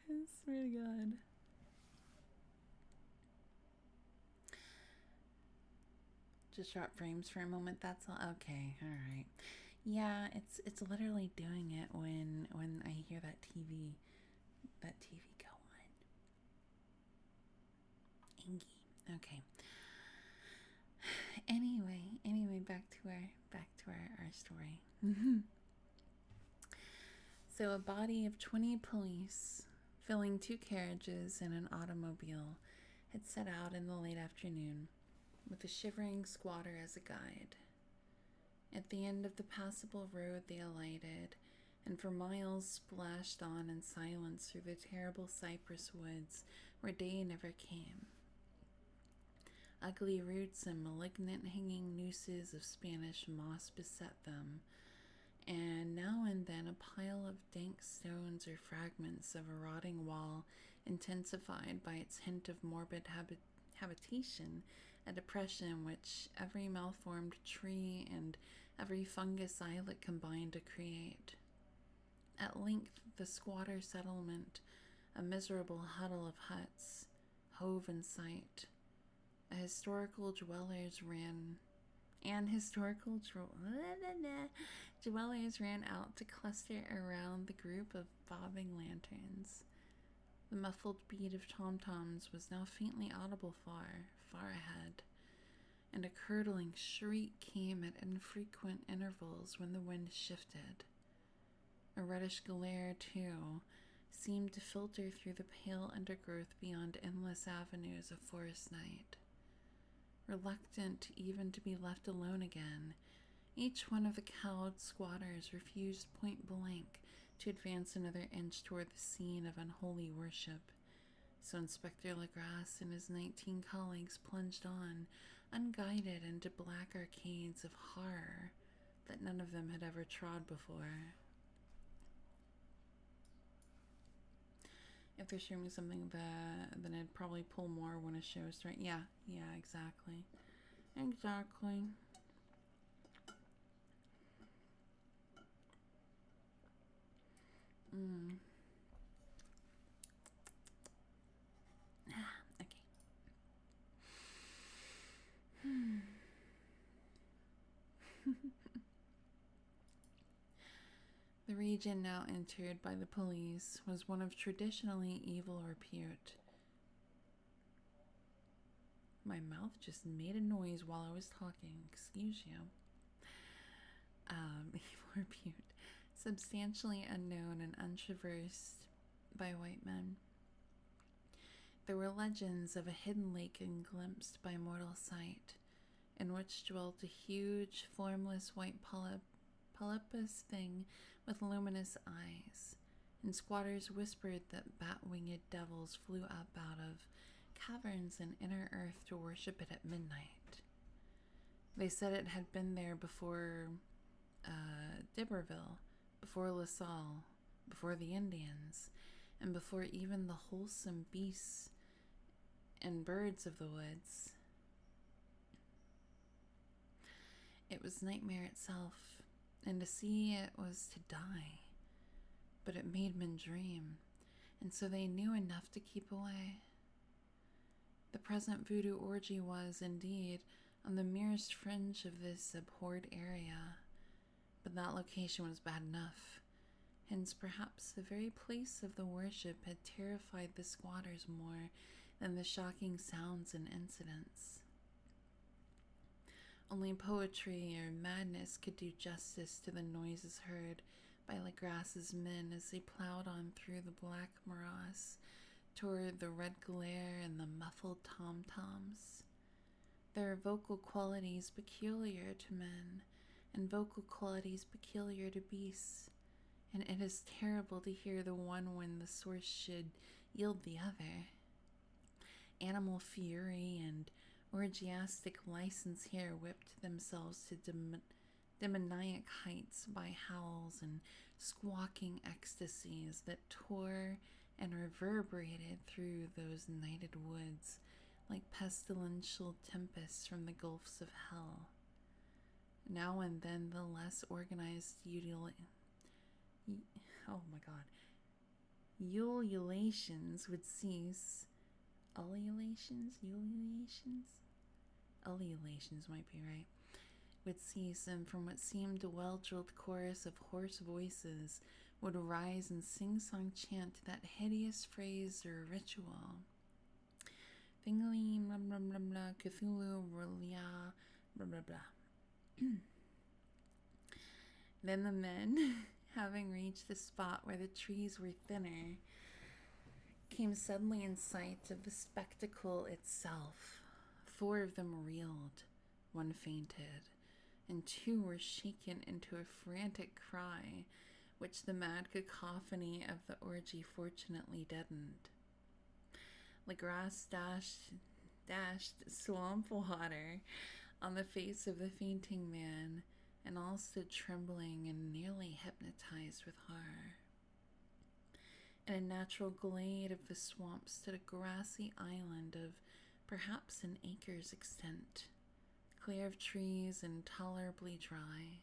I swear to God. Just drop frames for a moment, that's all. Okay, alright. Yeah, it's literally doing it when I hear that TV go on. Angie. Okay. Anyway, back to our story. So a body of 20 police, filling 2 carriages and an automobile, had set out in the late afternoon, with a shivering squatter as a guide. At the end of the passable road they alighted, and for miles splashed on in silence through the terrible cypress woods where day never came. Ugly roots and malignant hanging nooses of Spanish moss beset them, and now and then a pile of dank stones or fragments of a rotting wall intensified by its hint of morbid habitation, a depression which every malformed tree and every fungus islet combined to create. At length the squatter settlement, a miserable huddle of huts, hove in sight. Historical dwellers ran out to cluster around the group of bobbing lanterns. The muffled beat of tom-toms was now faintly audible far ahead, and a curdling shriek came at infrequent intervals when the wind shifted. A reddish glare, too, seemed to filter through the pale undergrowth beyond endless avenues of forest night. Reluctant even to be left alone again, each one of the cowed squatters refused point blank to advance another inch toward the scene of unholy worship. So Inspector Legrasse and his 19 colleagues plunged on, unguided into black arcades of horror that none of them had ever trod before. If they're showing me something then I'd probably pull more when a show starts. Yeah, exactly. Okay. The region now entered by the police was one of traditionally evil repute. My mouth just made a noise while I was talking. Excuse you. Evil repute. Substantially unknown and untraversed by white men. There were legends of a hidden lake glimpsed by mortal sight, in which dwelt a huge, formless white polypus thing with luminous eyes, and squatters whispered that bat-winged devils flew up out of caverns in inner earth to worship it at midnight. They said it had been there before D'Iberville, before La Salle, before the Indians, and before even the wholesome beasts and birds of the woods. It was nightmare itself, and to see it was to die. But it made men dream, and so they knew enough to keep away. The present voodoo orgy was, indeed, on the merest fringe of this abhorred area, but that location was bad enough. Hence, perhaps the very place of the worship had terrified the squatters more than the shocking sounds and incidents. Only poetry or madness could do justice to the noises heard by Legrasse's men as they plowed on through the black morass toward the red glare and the muffled tom-toms. There are vocal qualities peculiar to men, and vocal qualities peculiar to beasts, and it is terrible to hear the one when the source should yield the other. Animal fury and orgiastic license here whipped themselves to demoniac heights by howls and squawking ecstasies that tore and reverberated through those nighted woods like pestilential tempests from the gulfs of hell. Now and then the less organized ululations would cease. Ululations might be right. Would cease, and from what seemed a well-drilled chorus of hoarse voices would rise and sing-song chant that hideous phrase or ritual. Fingaling, blah, blah, blah, blah, Cthulhu, Rolia, blah, blah, blah. Then the men, having reached the spot where the trees were thinner, came suddenly in sight of the spectacle itself. 4 of them reeled, 1 fainted, and 2 were shaken into a frantic cry, which the mad cacophony of the orgy fortunately deadened. Legras dashed swamp water on the face of the fainting man, and all stood trembling and nearly hypnotized with horror. In a natural glade of the swamp stood a grassy island of perhaps an acre's extent, clear of trees and tolerably dry.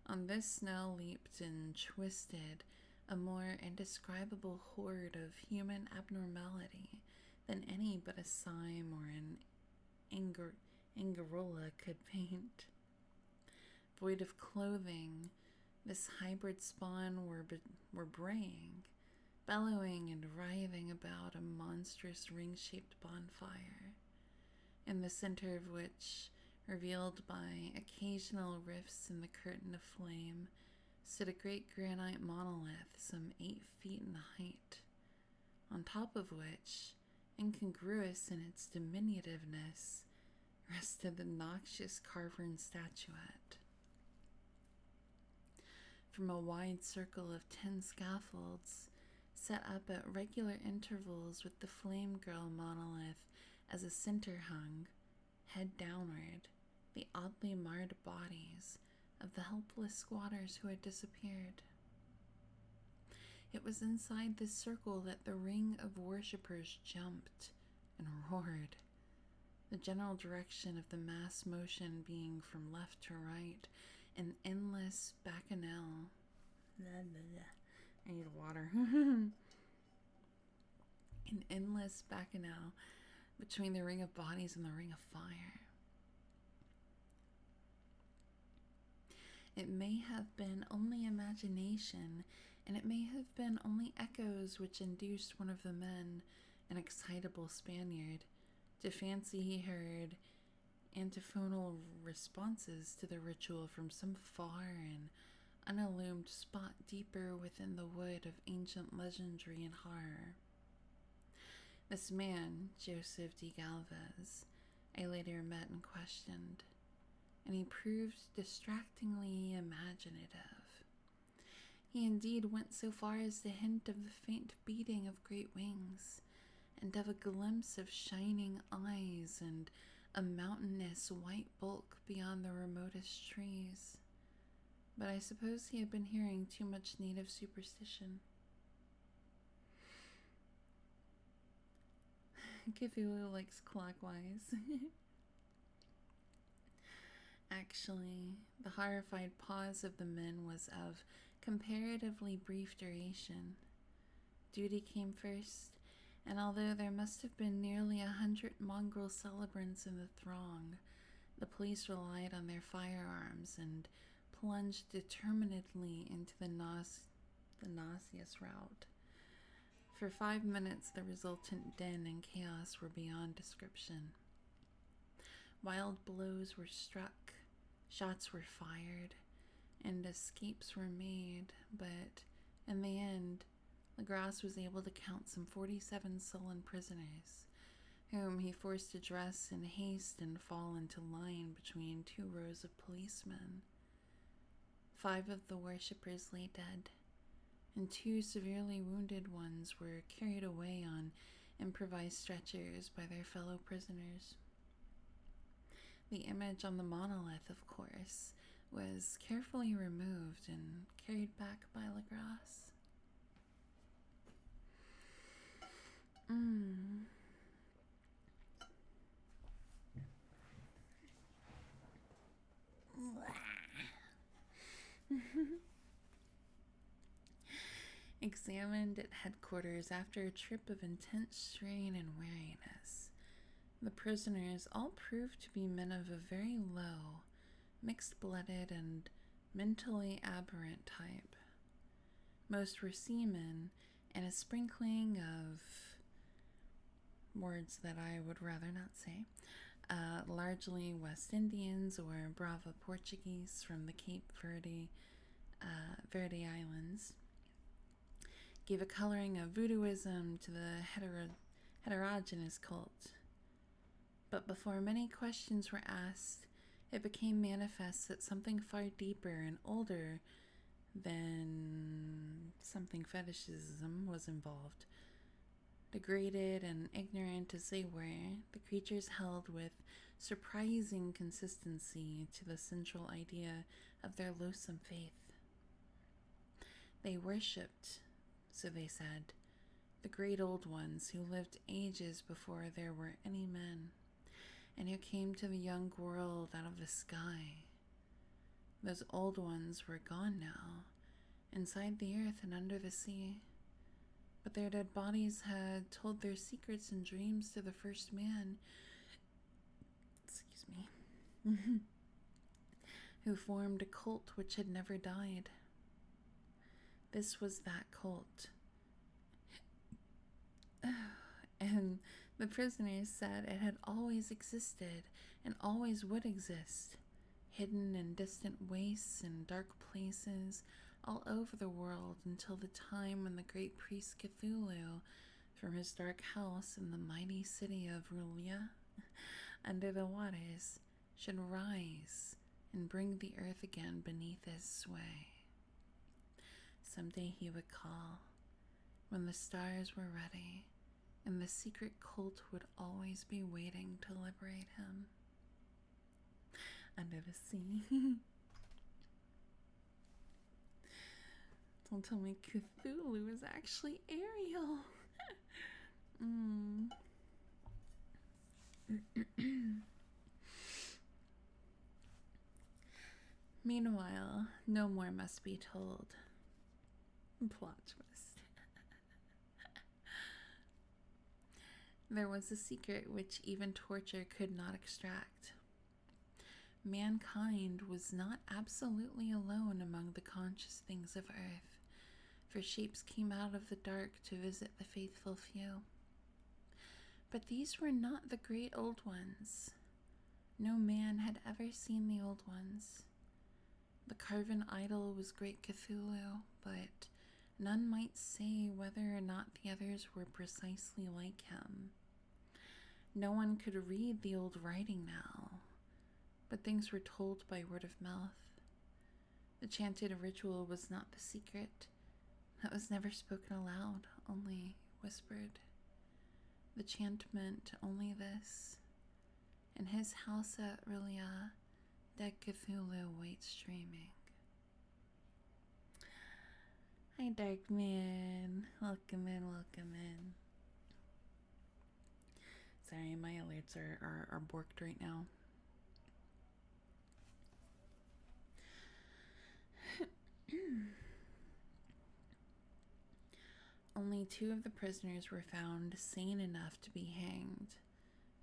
On this now leaped and twisted a more indescribable horde of human abnormality than any but a Sime or an Angarola could paint. Void of clothing, this hybrid spawn were braying, bellowing and writhing about a monstrous ring-shaped bonfire, in the center of which, revealed by occasional rifts in the curtain of flame, stood a great granite monolith some 8 feet in height, on top of which, incongruous in its diminutiveness, rested the noxious carven statuette. From a wide circle of 10 scaffolds, set up at regular intervals with the flame girl monolith as a center hung, head downward, the oddly marred bodies of the helpless squatters who had disappeared. It was inside this circle that the ring of worshippers jumped and roared, the general direction of the mass motion being from left to right, an endless bacchanal. I need water. An endless bacchanal between the ring of bodies and the ring of fire. It may have been only imagination, and it may have been only echoes which induced one of the men, an excitable Spaniard, to fancy he heard antiphonal responses to the ritual from some far and unillumined spot deeper within the wood of ancient legendary and horror. This man, Joseph de Galvez, I later met and questioned, and he proved distractingly imaginative. He indeed went so far as to hint of the faint beating of great wings, and of a glimpse of shining eyes and a mountainous white bulk beyond the remotest trees. But I suppose he had been hearing too much native superstition. Cthulhu likes clockwise. Actually, the horrified pause of the men was of comparatively brief duration. Duty came first, and although there must have been nearly 100 mongrel celebrants in the throng, the police relied on their firearms and plunged determinedly into the nauseous rout. For 5 minutes, the resultant din and chaos were beyond description. Wild blows were struck, shots were fired, and escapes were made, but in the end, Legras was able to count some 47 sullen prisoners, whom he forced to dress in haste and fall into line between 2 rows of policemen. 5 of the worshippers lay dead, and 2 severely wounded ones were carried away on improvised stretchers by their fellow prisoners. The image on the monolith, of course, was carefully removed and carried back by Lagras. Examined at headquarters after a trip of intense strain and weariness, the prisoners all proved to be men of a very low, mixed-blooded, and mentally aberrant type. Most were seamen, and a sprinkling of words that I would rather not say, largely West Indians or Brava Portuguese from the Cape Verde Islands, gave a coloring of voodooism to the heterogeneous cult. But before many questions were asked, it became manifest that something far deeper and older than something fetishism was involved. Degraded and ignorant as they were, the creatures held with surprising consistency to the central idea of their loathsome faith. They worshipped, so they said, the great old ones who lived ages before there were any men, and who came to the young world out of the sky. Those old ones were gone now, inside the earth and under the sea, but their dead bodies had told their secrets and dreams to the first man, who formed a cult which had never died. This was that cult. And the prisoners said it had always existed and always would exist, hidden in distant wastes and dark places all over the world until the time when the great priest Cthulhu, from his dark house in the mighty city of Rulia, under the waters, should rise and bring the earth again beneath his sway. Someday he would call, when the stars were ready, and the secret cult would always be waiting to liberate him. Under the sea. Don't tell me Cthulhu is actually Ariel. Meanwhile, no more must be told. Plot twist. There was a secret which even torture could not extract. Mankind was not absolutely alone among the conscious things of earth, for shapes came out of the dark to visit the faithful few. But these were not the great old ones. No man had ever seen the old ones. The carven idol was great Cthulhu, but none might say whether or not the others were precisely like him. No one could read the old writing now, but things were told by word of mouth. The chanted ritual was not the secret. That was never spoken aloud, only whispered. The chant meant only this. In his house at Rulia, dead Cthulhu waits dreaming. Hi, Darkman. Welcome in, welcome in. Sorry, my alerts are borked right now. Only 2 of the prisoners were found sane enough to be hanged,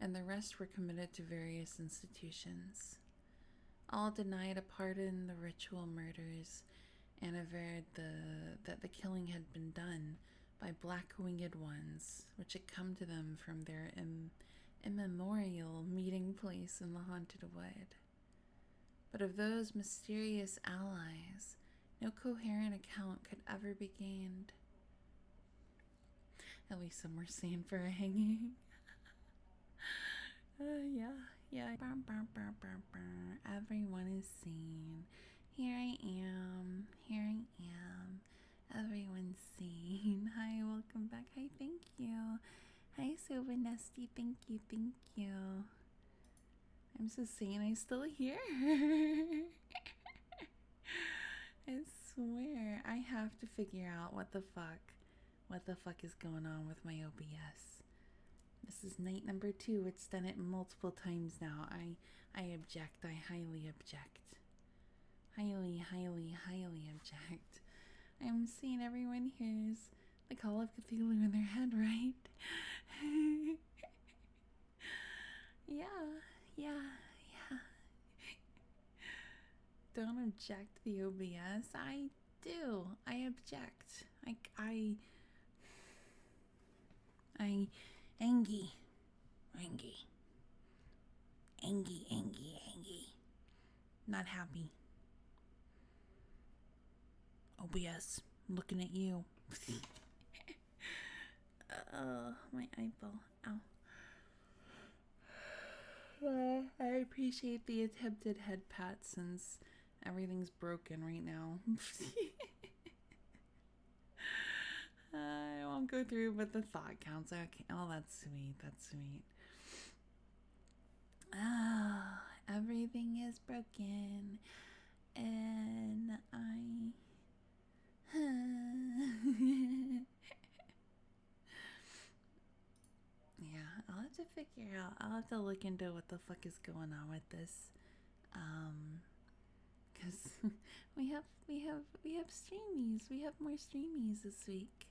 and the rest were committed to various institutions. All denied a part in the ritual murders and averred that the killing had been done by black-winged ones, which had come to them from their immemorial meeting place in the haunted wood. But of those mysterious allies, no coherent account could ever be gained. At least some were sane for a hanging. Yeah. Everyone is sane. Here I am. Everyone's sane. Hi, welcome back. Hi, thank you. Hi, Silver Nesty. Thank you. I'm just saying I'm still here. I swear, I have to figure out what the fuck is going on with my OBS. This is night number 2. It's done it multiple times now. I object. I highly object. Highly object. I'm seeing everyone hears the Call of Cthulhu in their head, right? Yeah. Don't object the OBS. I do. I object. Angie. Not happy. OBS, I'm looking at you. My eyeball. Ow. I appreciate the attempted head pat since everything's broken right now. I won't go through, but the thought counts. Okay. Oh, that's sweet. Oh, everything is broken. And yeah, I'll have to figure out. I'll have to look into what the fuck is going on with this. Cause we have streamies. We have more streamies this week.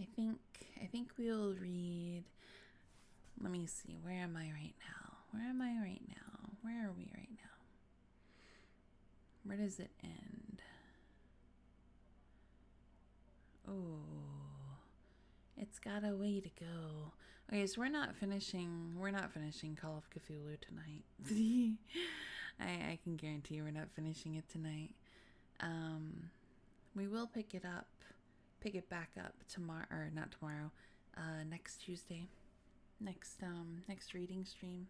I think we'll read. Let me see. Where am I right now? Where are we right now? Where does it end? Oh, it's got a way to go. Okay, so we're not finishing Call of Cthulhu tonight. I can guarantee you we're not finishing it tonight. We will pick it back up tomorrow, or not tomorrow, next Tuesday. Next reading stream.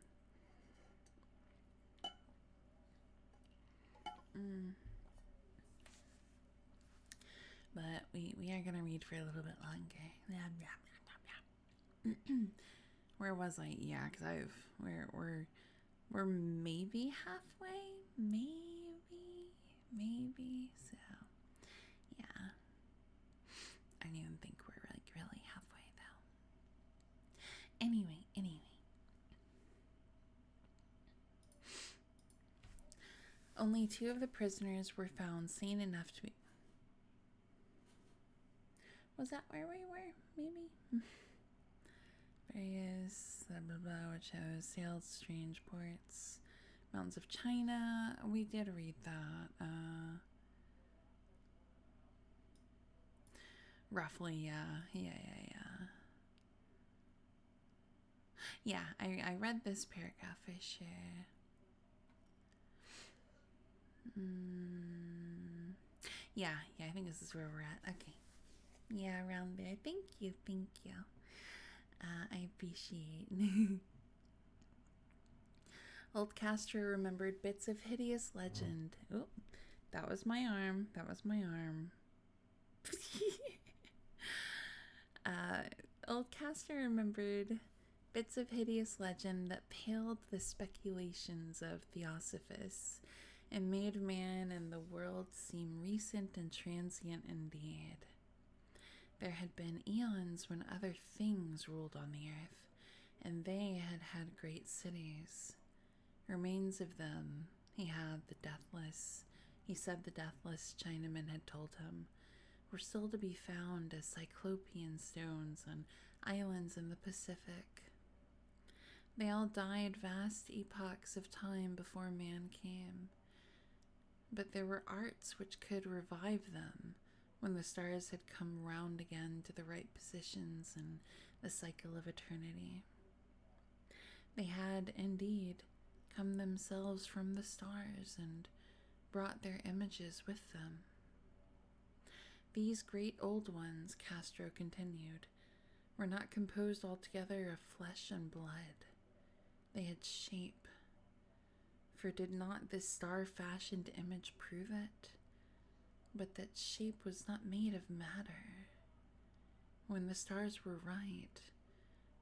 But we are gonna read for a little bit longer. Where was I? Yeah, because we're maybe halfway, maybe. So yeah, I don't even think we're like really halfway though. Anyway. Only 2 of the prisoners were found sane enough to be. Was that where we were? Maybe. Various blah blah blah, which has sailed strange ports, mountains of China. We did read that. Roughly, yeah. Yeah, I read this paragraph for sure. Yeah, I think this is where we're at. Okay. Yeah, around there. Thank you. I appreciate. Old Castro remembered bits of hideous legend. Oh, that was my arm. Old Castro remembered bits of hideous legend that paled the speculations of Theosophists and made man and the world seem recent and transient indeed. There had been eons when other things ruled on the earth, and they had had great cities. Remains of them, he said the deathless Chinaman had told him, were still to be found as cyclopean stones on islands in the Pacific. They all died vast epochs of time before man came. But there were arts which could revive them when the stars had come round again to the right positions in the cycle of eternity. They had, indeed, come themselves from the stars and brought their images with them. These great old ones, Castro continued, were not composed altogether of flesh and blood. They had shape. For did not this star-fashioned image prove it? But that shape was not made of matter. When the stars were right,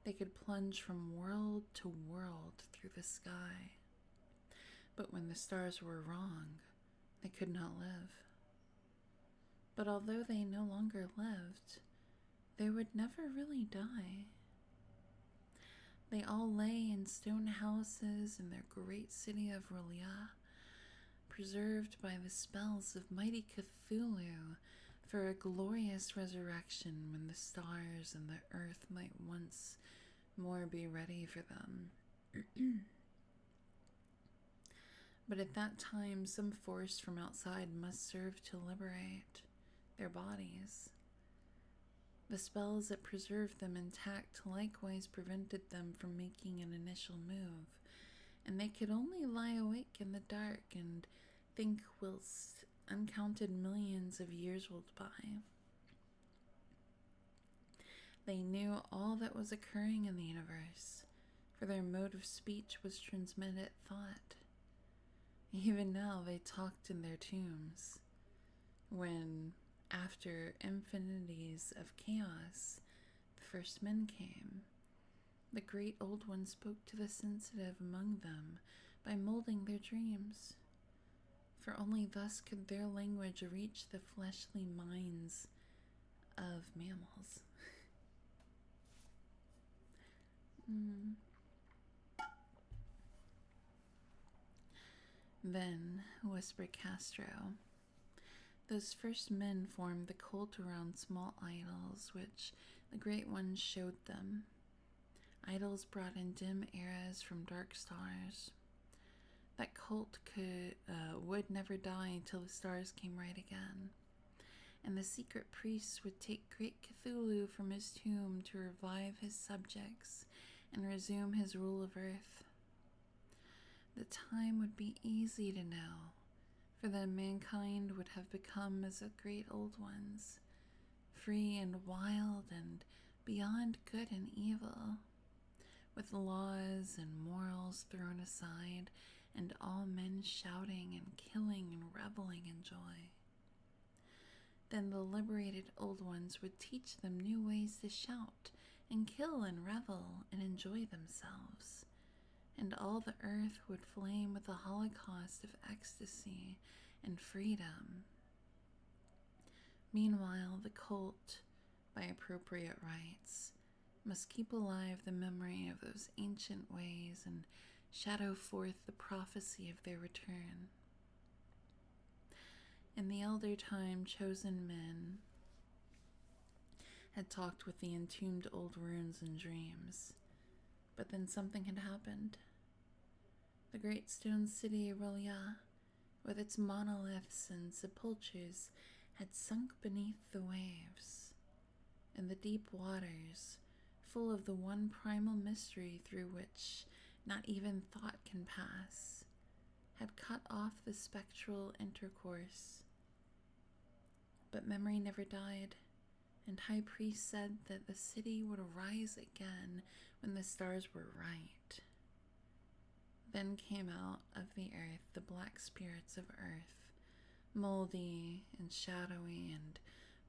They could plunge from world to world through the sky. But when the stars were wrong, they could not live. But although they no longer lived, they would never really die. They all lay in stone houses in their great city of Rolia, preserved by the spells of mighty Cthulhu for a glorious resurrection when the stars and the earth might once more be ready for them. But at that time, some force from outside must serve to liberate their bodies. The spells that preserved them intact likewise prevented them from making an initial move, and they could only lie awake in the dark and think whilst uncounted millions of years rolled by. They knew all that was occurring in the universe, for their mode of speech was transmitted thought. Even now they talked in their tombs, when, after infinities of chaos, the first men came. The great old one spoke to the sensitive among them by molding their dreams, for only thus could their language reach the fleshly minds of mammals. Then, whispered Castro, those first men formed the cult around small idols which the Great One showed them. Idols brought in dim eras from dark stars. That cult would never die until the stars came right again. And the secret priests would take great Cthulhu from his tomb to revive his subjects and resume his rule of earth. The time would be easy to know, for then mankind would have become as the great old ones, free and wild and beyond good and evil, with laws and morals thrown aside, and all men shouting and killing and reveling in joy. Then the liberated old ones would teach them new ways to shout and kill and revel and enjoy themselves, and all the earth would flame with a holocaust of ecstasy and freedom. Meanwhile, the cult, by appropriate rites, must keep alive the memory of those ancient ways and shadow forth the prophecy of their return. In the elder time, chosen men had talked with the entombed old runes in dreams, but then something had happened. The great stone city Rolia, with its monoliths and sepulchres, had sunk beneath the waves, and the deep waters, full of the one primal mystery through which not even thought can pass, had cut off the spectral intercourse. But memory never died, and High Priest said that the city would arise again when the stars were right. Then came out of the earth the black spirits of earth, moldy and shadowy and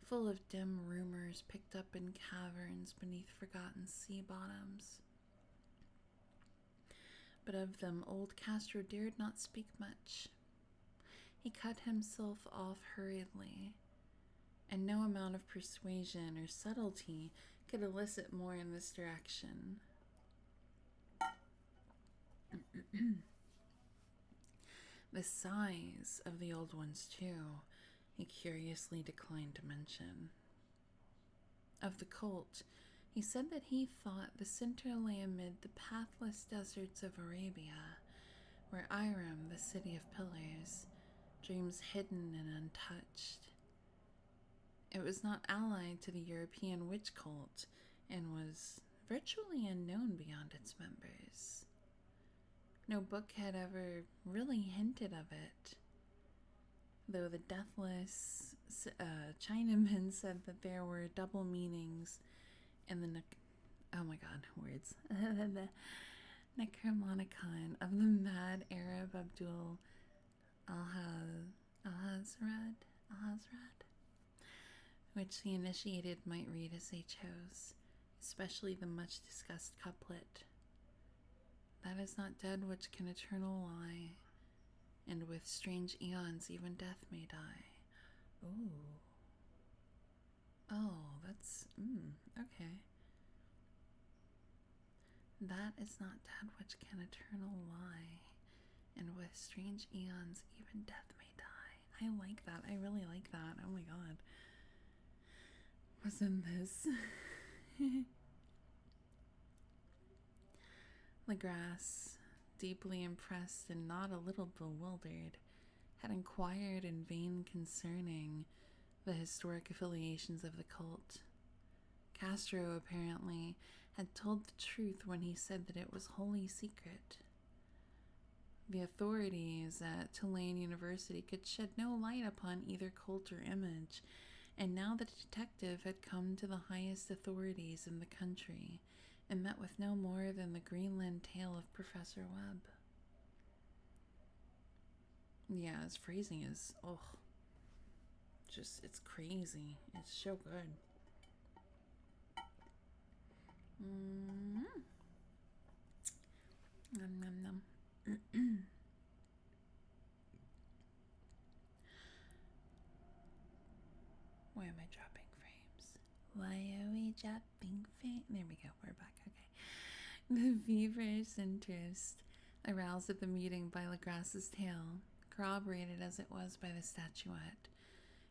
full of dim rumors picked up in caverns beneath forgotten sea bottoms. But of them old Castro dared not speak much. He cut himself off hurriedly, and no amount of persuasion or subtlety could elicit more in this direction. The size of the old ones, too, he curiously declined to mention. Of the cult, he said that he thought the center lay amid the pathless deserts of Arabia, where Iram, the city of pillars, dreams hidden and untouched. It was not allied to the European witch cult and was virtually unknown beyond its members. No book had ever really hinted of it, though the deathless Chinaman said that there were double meanings in the the Necromonicon of the mad Arab Abdul Al-Hazrad, which the initiated might read as they chose, especially the much discussed couplet, "That is not dead which can eternal lie, and with strange eons even death may die." Ooh. Oh, that's, okay. "That is not dead which can eternal lie, and with strange eons even death may die." I like that. I really like that. Oh my god. Wasn't this? Legrasse, deeply impressed and not a little bewildered, had inquired in vain concerning the historic affiliations of the cult. Castro apparently had told the truth when he said that it was wholly secret. The authorities at Tulane University could shed no light upon either cult or image, and now the detective had come to the highest authorities in the country and met with no more than the Greenland tale of Professor Webb. Yeah, his phrasing is, it's crazy. It's so good. Nom nom nom. Why am I dropping frames? Why are we dropping frames? There we go. We're back. Okay. The feverish interest aroused at the meeting by Legrasse's tale, corroborated as it was by the statuette,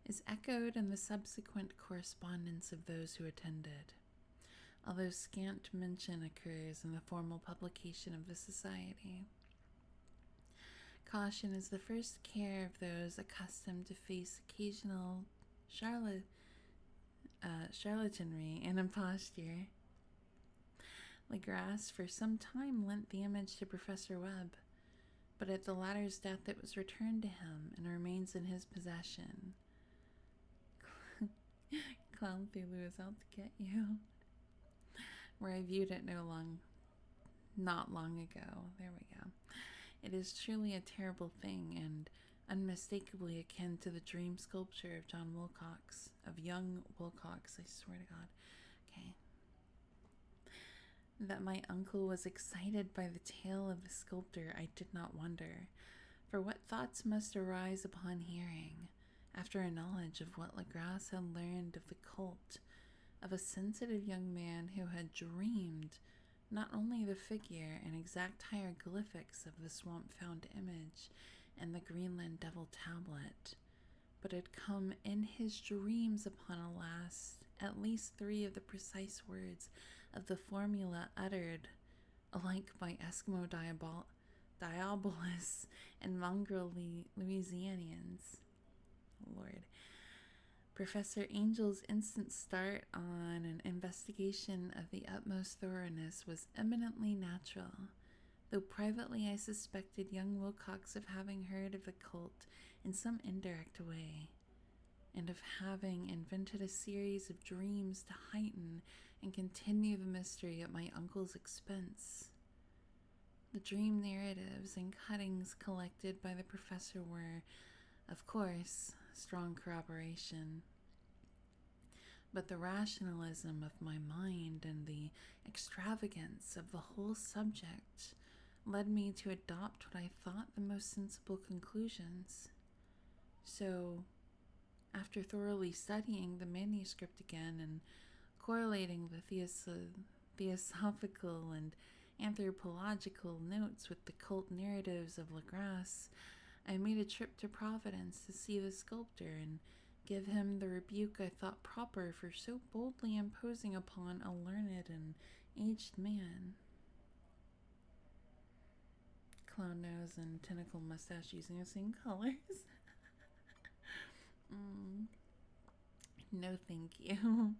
is echoed in the subsequent correspondence of those who attended, although scant mention occurs in the formal publication of the society. Caution is the first care of those accustomed to face occasional charlatanry and imposture. Legrasse for some time lent the image to Professor Webb, but at the latter's death it was returned to him and remains in his possession. Cthulhu is out to get you. Where I viewed it not long ago. There we go. It is truly a terrible thing, and unmistakably akin to the dream sculpture of young Wilcox, I swear to God. Okay. That my uncle was excited by the tale of the sculptor, I did not wonder, for what thoughts must arise upon hearing, after a knowledge of what Legrasse had learned of the cult, of a sensitive young man who had dreamed not only the figure and exact hieroglyphics of the swamp-found image and the Greenland devil tablet, but had come in his dreams upon at least 3 of the precise words of the formula uttered alike by Eskimo Diabolists and mongrel Louisianians. Lord. Professor Angel's instant start on an investigation of the utmost thoroughness was eminently natural, though privately I suspected young Wilcox of having heard of the cult in some indirect way, and of having invented a series of dreams to heighten and continue the mystery at my uncle's expense. The dream narratives and cuttings collected by the professor were, of course, strong corroboration, but the rationalism of my mind and the extravagance of the whole subject led me to adopt what I thought the most sensible conclusions. So, after thoroughly studying the manuscript again and correlating the theosophical and anthropological notes with the cult narratives of Legrasse, I made a trip to Providence to see the sculptor and give him the rebuke I thought proper for so boldly imposing upon a learned and aged man. Clown nose and tentacle mustache using the same colors. No, thank you.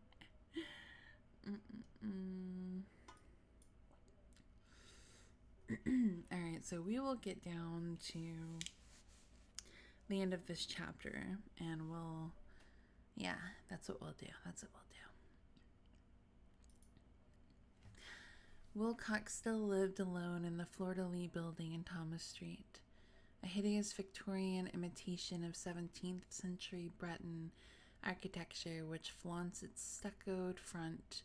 Alright, so we will get down to the end of this chapter, and that's what we'll do. Wilcox still lived alone in the Fleur-de-Lis building in Thomas Street, a hideous Victorian imitation of 17th century Breton architecture which flaunts its stuccoed front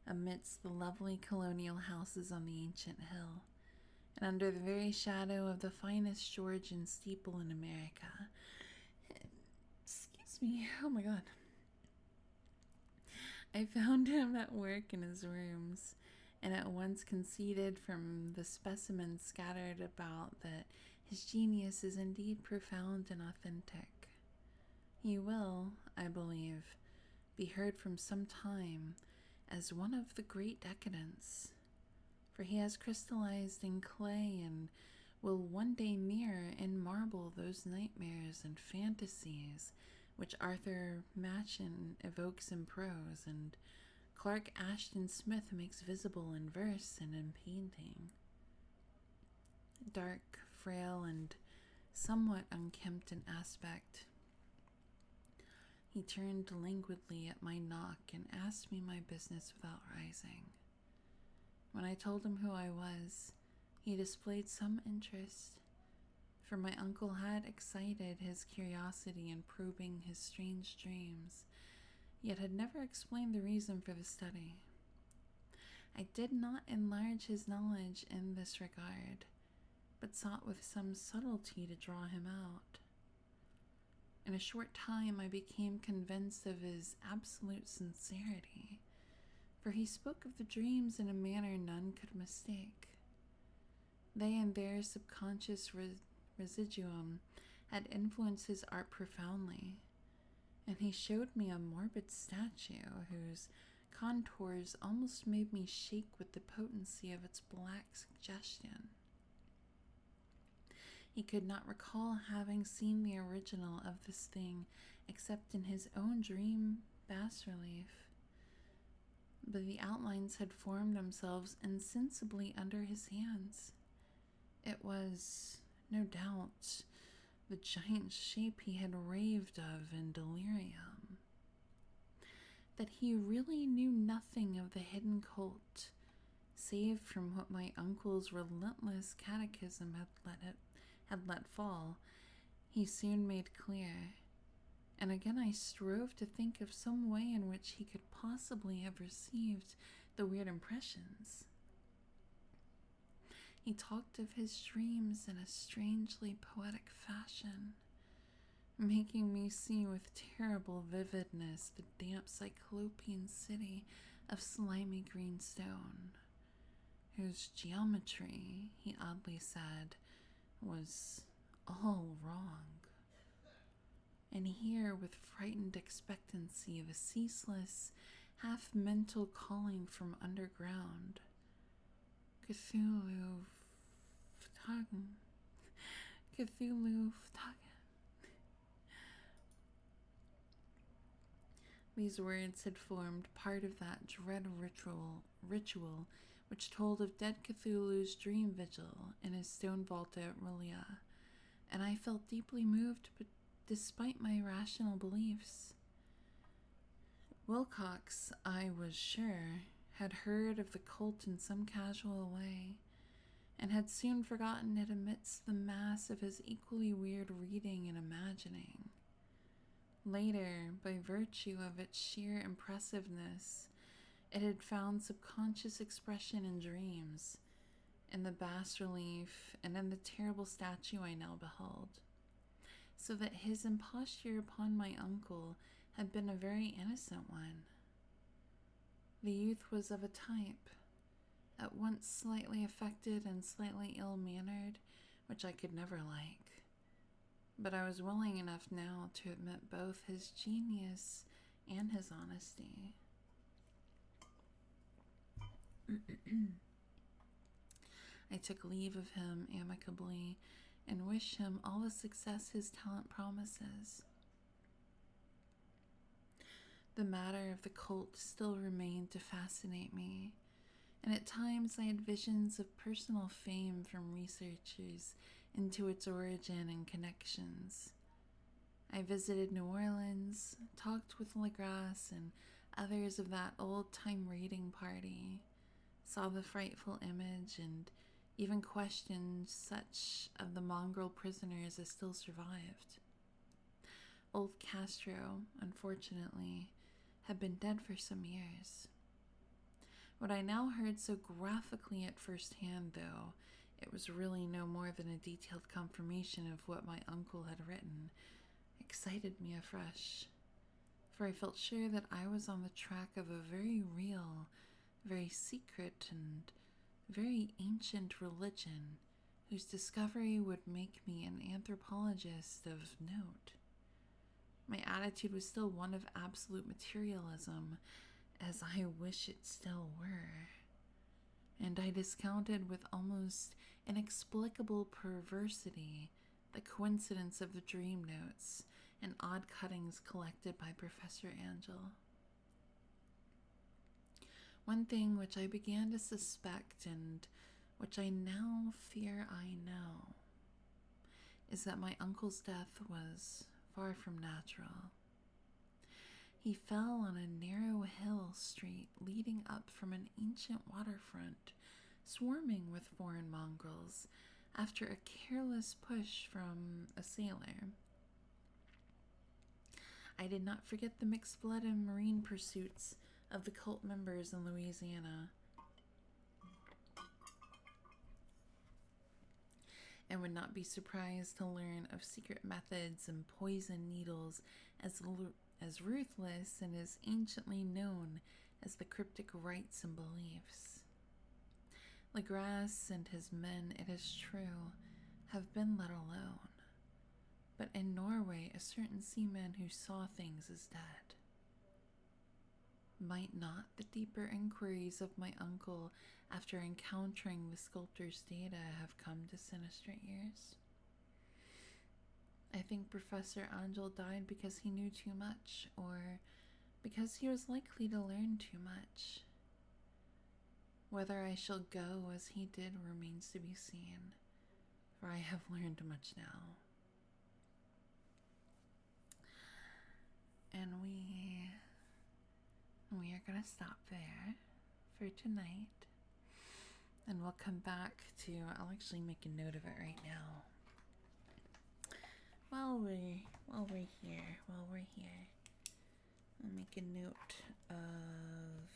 amidst the lovely colonial houses on the ancient hill, and under the very shadow of the finest Georgian steeple in America. Excuse me, oh my god. I found him at work in his rooms, and at once conceded from the specimens scattered about that his genius is indeed profound and authentic. He will, I believe, be heard from some time as one of the great decadents, for he has crystallized in clay and will one day mirror in marble those nightmares and fantasies which Arthur Machen evokes in prose and Clark Ashton Smith makes visible in verse and in painting. Dark, frail, and somewhat unkempt in aspect, he turned languidly at my knock and asked me my business without rising. When I told him who I was, he displayed some interest, for my uncle had excited his curiosity in probing his strange dreams, yet had never explained the reason for the study. I did not enlarge his knowledge in this regard, but sought with some subtlety to draw him out. In a short time I became convinced of his absolute sincerity, for he spoke of the dreams in a manner none could mistake. They and their subconscious residuum had influenced his art profoundly, and he showed me a morbid statue whose contours almost made me shake with the potency of its black suggestion. He could not recall having seen the original of this thing except in his own dream bas-relief, but the outlines had formed themselves insensibly under his hands. It was, no doubt, the giant shape he had raved of in delirium. That he really knew nothing of the hidden cult, save from what my uncle's relentless catechism had let fall, he soon made clear, and again I strove to think of some way in which he could possibly have received the weird impressions. He talked of his dreams in a strangely poetic fashion, making me see with terrible vividness the damp cyclopean city of slimy green stone, whose geometry, he oddly said, was all wrong. And here, with frightened expectancy, the ceaseless, half-mental calling from underground, Cthulhu, Cthulhu. These words had formed part of that dread ritual which told of dead Cthulhu's dream vigil in his stone vault at Relia, and I felt deeply moved, but despite my rational beliefs. Wilcox, I was sure, had heard of the cult in some casual way, and had soon forgotten it amidst the mass of his equally weird reading and imagining. Later, by virtue of its sheer impressiveness, it had found subconscious expression in dreams, in the bas-relief, and in the terrible statue I now beheld, so that his imposture upon my uncle had been a very innocent one. The youth was of a type, at once slightly affected and slightly ill-mannered, which I could never like. But I was willing enough now to admit both his genius and his honesty. I took leave of him amicably and wished him all the success his talent promises. The matter of the cult still remained to fascinate me, and at times I had visions of personal fame from researchers into its origin and connections. I visited New Orleans, talked with Legrasse and others of that old-time raiding party, saw the frightful image, and even questioned such of the mongrel prisoners as still survived. Old Castro, unfortunately, had been dead for some years. What I now heard so graphically at first hand, though, it was really no more than a detailed confirmation of what my uncle had written, excited me afresh. For I felt sure that I was on the track of a very real, very secret, and very ancient religion whose discovery would make me an anthropologist of note. My attitude was still one of absolute materialism, as I wish it still were, and I discounted with almost inexplicable perversity the coincidence of the dream notes and odd cuttings collected by Professor Angel. One thing which I began to suspect, and which I now fear I know, is that my uncle's death was far from natural. He fell on a narrow hill street leading up from an ancient waterfront swarming with foreign mongrels after a careless push from a sailor. I did not forget the mixed blood and marine pursuits of the cult members in Louisiana, and would not be surprised to learn of secret methods and poison needles as ruthless and as anciently known as the cryptic rites and beliefs. Legras and his men, it is true, have been let alone, but in Norway a certain seaman who saw things is dead. Might not the deeper inquiries of my uncle after encountering the sculptor's data have come to sinister ears? I think Professor Angel died because he knew too much, or because he was likely to learn too much. Whether I shall go as he did remains to be seen, for I have learned much now. And we are going to stop there for tonight, and we'll come back to, I'll actually make a note of it right now. While we're here, I'll make a note of